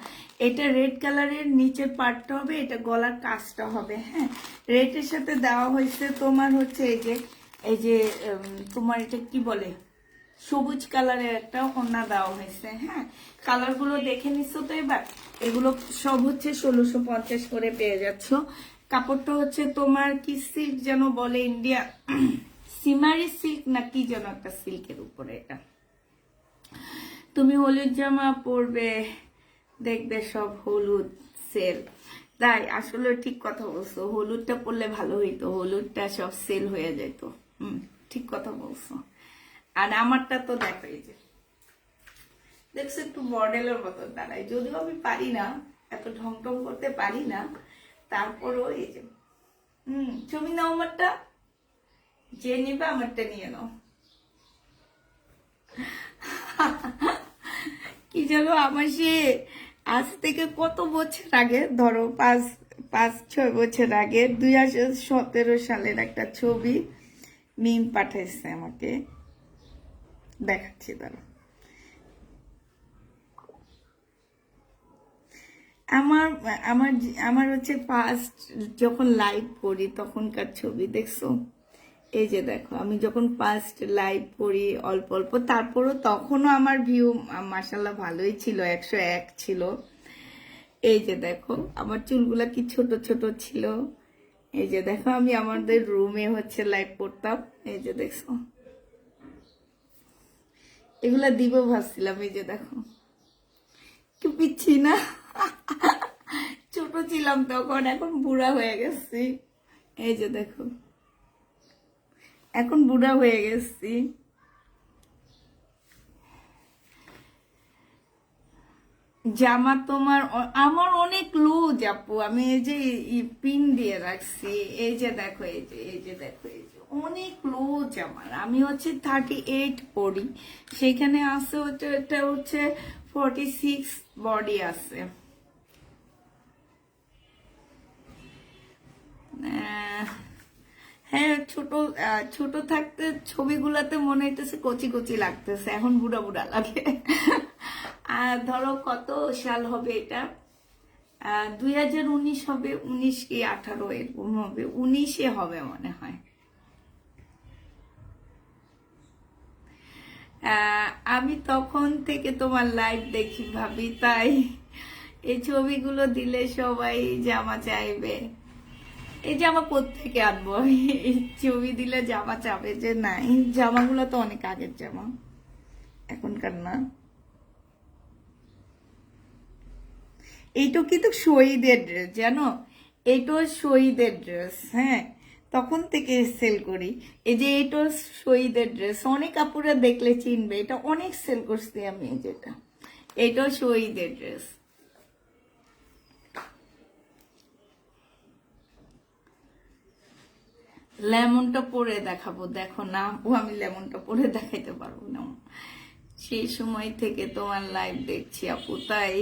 এটা রেড কালারের নিচের পার্টটা হবে, এটা গলার কাজটা হবে, হ্যাঁ। রেডের সাথে দেওয়া হয়েছে তোমার হচ্ছে এই যে তোমার এটা কি বলে, সবুজ কালারের একটা ওড়না দেওয়া হয়েছে, হ্যাঁ। কালারগুলো দেখে নিচ্ছ তো এবার। এগুলো সব হচ্ছে 1650 করে পেয়ে যাচ্ছ। কাপড়টা হচ্ছে তোমার কি সিল্ক যেন বলে, ইন্ডিয়া সিমারি সিল্ক না কি যেন একটা সিল্কের উপরে এটা। তুমি হলুদ জামা পরবে, দেখবে সব হলুদ সেল। তাই আসলে ঠিক কথা বলছো, হলুদটা পরলে ভালো হইতো, হলুদটা সব সেল হয়ে যেত। ঠিক কথা বলছো। আর আমারটা তো দেখো, এই যে দেখছো একটু মডেলের মতো দাঁড়ায়, যদিও আমি পারি না, এত ঢং টং করতে পারি না, তারপরও এই যে ছবি নাও আমারটা, যে নিবে আমারটা নিয়ে নাও। কি জানো, আমার সে আজ থেকে কত বছর আগে, ধরো 5-6 বছর আগে 2017 সালের একটা ছবি মিম পাঠাইছে আমাকে, দেখাচ্ছি দাঁড়া। আমার আমার আমার হচ্ছে ফার্স্ট যখন লাইভ করি তখনকার ছবি, দেখছো? এই যে দেখো, আমি যখন ফার্স্ট লাইভ করি অল্প অল্প, তারপরও তখনও আমার ভিউ মাশাল্লাহ ভালোই ছিল, 101 ছিল। এই যে দেখো আমার চুলগুলা কি ছোট ছোট ছিল। এই যে দেখো আমি আমাদের রুমে হচ্ছে লাইভ করতাম, এই যে দেখছো, এগুলা দিব ভাবছিলাম। এই যে দেখো কি পিচ্ছি না, ছোট ছিলাম তখন, এখন বুড়া হয়ে গেছি। এই যে দেখো এখন বুড়া হয়ে গেছি। জামা তোমার আমার অনেক লুজ আপু, আমি এই যে পিন দিয়ে রাখছি। এই যে দেখো, এই যে দেখো, এই যে অনেক লুজ আমার। আমি হচ্ছে 38 পরি, সেখানে আছে হচ্ছে এটা হচ্ছে 46 বডি আছে। হ্যাঁ, ছোট থাকতে ছবিগুলাতে মনে হইতেছে কচি কচি লাগতেছে, এখন বুড়া বুড়া লাগে। আর ধরো কত সাল হবে এটা, 2019 হবে, 19 কি 18 এরকম হবে, 19-এ হবে মনে হয়। আমি তখন থেকে তোমার লাইভ দেখি ভাবি, তাই এই ছবিগুলো দিলে সবাই জামা চাইবে। এই জামা কোত্থেকে আনবো, এই ছবি দিলে জামা চাবে যে নাই। জামাগুলো তো অনেক আগের জামা, এখনকার না। এইটা কিন্তু শহীদের ড্রেস, জানো? এইটা শহীদের ড্রেস, হ্যাঁ, তখন থেকে সেল করি। এই যে এইটা শহীদের ড্রেস, অনেক আপুরা দেখলে চিনবে, এটা অনেক সেল করছি আমি। যেটা এইটাও শহীদের ড্রেস। লেমনটা পরে দেখাবো, দেখো না ও, আমি লেমনটা পরে দেখাইতে পারবো না, সেই সময় থেকে তোমার লাইভ দেখছি আপু, তাই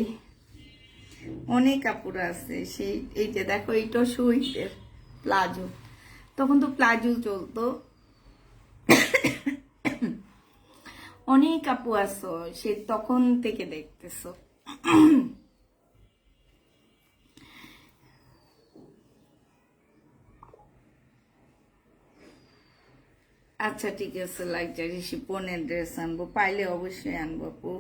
অনেক কাপড় আছে সেই। এই যে দেখো, এইটা শহীদের প্লাজো, তখন তো প্লাজো চলতো। অনেক আপু আছো সে তখন থেকে দেখতেছো। আচ্ছা ঠিক আছে, লাক্সারি শিপনের ড্রেস আনবো, পাইলে অবশ্যই আনবো আপু।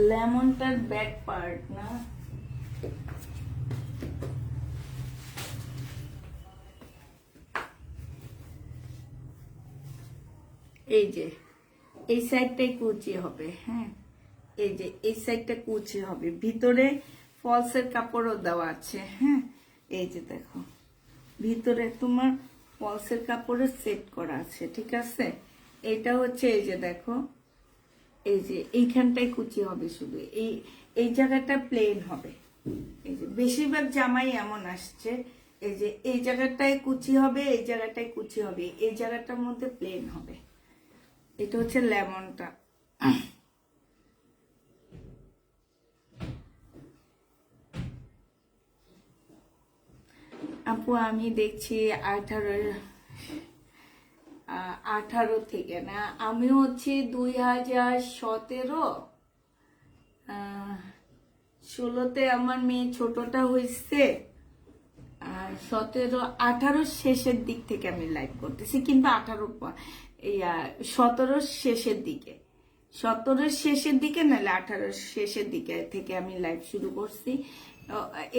লেমনটার ব্যাক পার্ট না, এই যে এই সাইডটাই কুচি হবে। হ্যাঁ, এই যে এই সাইডটা কুচি হবে, ভিতরে ফলসের কাপড়ও দেওয়া আছে। হ্যাঁ, এই যে দেখো ভিতরে তোমার ফলসের কাপড়ের সেট করা আছে, ঠিক আছে। এটা হচ্ছে এই যে দেখো, এই যে এইখানটাই কুচি হবে, শুধু এই এই জায়গাটা প্লেন হবে। এই যে বেশিরভাগ জামাই এমন আসছে, এই যে এই জায়গাটায় কুচি হবে, এই জায়গাটায় কুচি হবে, এই জায়গাটার মধ্যে প্লেন হবে। এটা হচ্ছে লেমনটা। আপু আমি দেখছি 18 থেকে না, আমি হচ্ছে 2017 16তে আমার মেয়ে ছোটটা হয়েছে, আর 17 18 শেষের দিক থেকে আমি লাইভ করতেছি, কিংবা 17 শেষের দিকে, 17 শেষের দিকে নাহলে 18 শেষের দিকে থেকে আমি লাইভ শুরু করছি।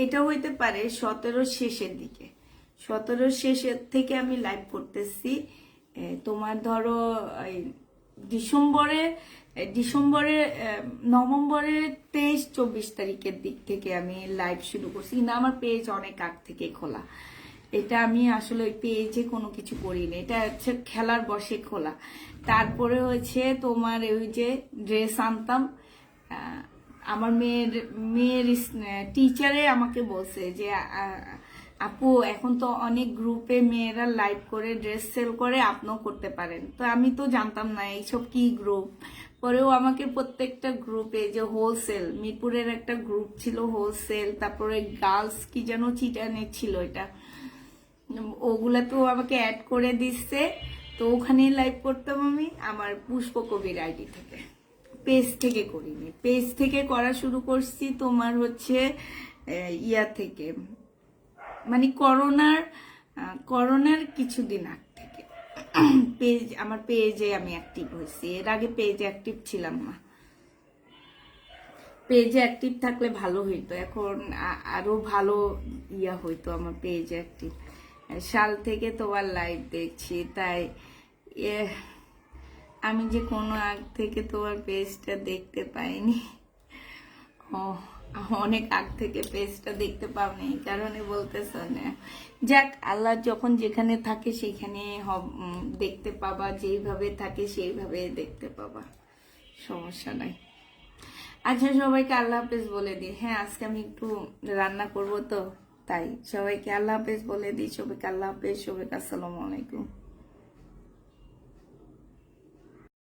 এটা হইতে পারে 17 শেষের দিকে, 17 শেষের থেকে আমি লাইভ করতেছি। তোমার ধরো নভেম্বরের 23-24 তারিখের দিক থেকে আমি লাইভ শুরু করছি, কিন্তু আমার পেজ অনেক আগ থেকে খোলা। এটা আমি আসলে ওই পেজে কোনো কিছু করিনি, এটা হচ্ছে খেলার বসে খোলা। তারপরে হচ্ছে তোমার ওই যে ড্রেস আনতাম, আমার মেয়ের টিচারে আমাকে বলছে যে আপু এখন তো অনেক গ্রুপে মেয়েরা লাইভ করে ড্রেস সেল করে, আপনিও করতে পারেন। তো আমি তো জানতাম না এইসব কি গ্রুপ। পরেও আমাকে প্রত্যেকটা গ্রুপে, যে হোলসেল মিরপুরের একটা গ্রুপ ছিল হোলসেল, তারপরে গার্লস কি যেন চিটানে ছিল, এটা ওগুলা তো আমাকে অ্যাড করে দিচ্ছে। তো ওখানেই লাইভ করতাম আমি আমার পুষ্পকবির আইডি থেকে, পেজ থেকে করিনি। পেজ থেকে করা শুরু করছি তোমার হচ্ছে ইয়া থেকে, মানে করোনার কিছুদিন আগ থেকে আমার পেজে আমি অ্যাক্টিভ হয়েছি। এর আগে পেজে অ্যাক্টিভ ছিলাম না। পেজে অ্যাক্টিভ থাকলে ভালো হইতো, এখন আরো ভালো ইয়া হইতো আমার পেজে অ্যাক্টিভ। সাল থেকে তোমার লাইভ দেখছি, তাই আমি যে কোনো আগ থেকে তোমার পেজটা দেখতে পাইনি। অনেক আগ থেকে পেজটা দেখতে পাওনি, এই কারণে বলতেছ না। যাক, আল্লাহ যখন যেখানে থাকে সেখানে দেখতে পাবা, যেইভাবে থাকে সেইভাবে দেখতে পাবা, সমস্যা নাই। আচ্ছা, সবাইকে আল্লাহ হাফেজ বলে দিই। হ্যাঁ, আজকে আমি একটু রান্না করব, তো তাই সবাইকে আল্লাহ হাফেজ বলে দিই। সবাইকে আল্লাহ হাফেজ, সবাইকে আসসালামু আলাইকুম।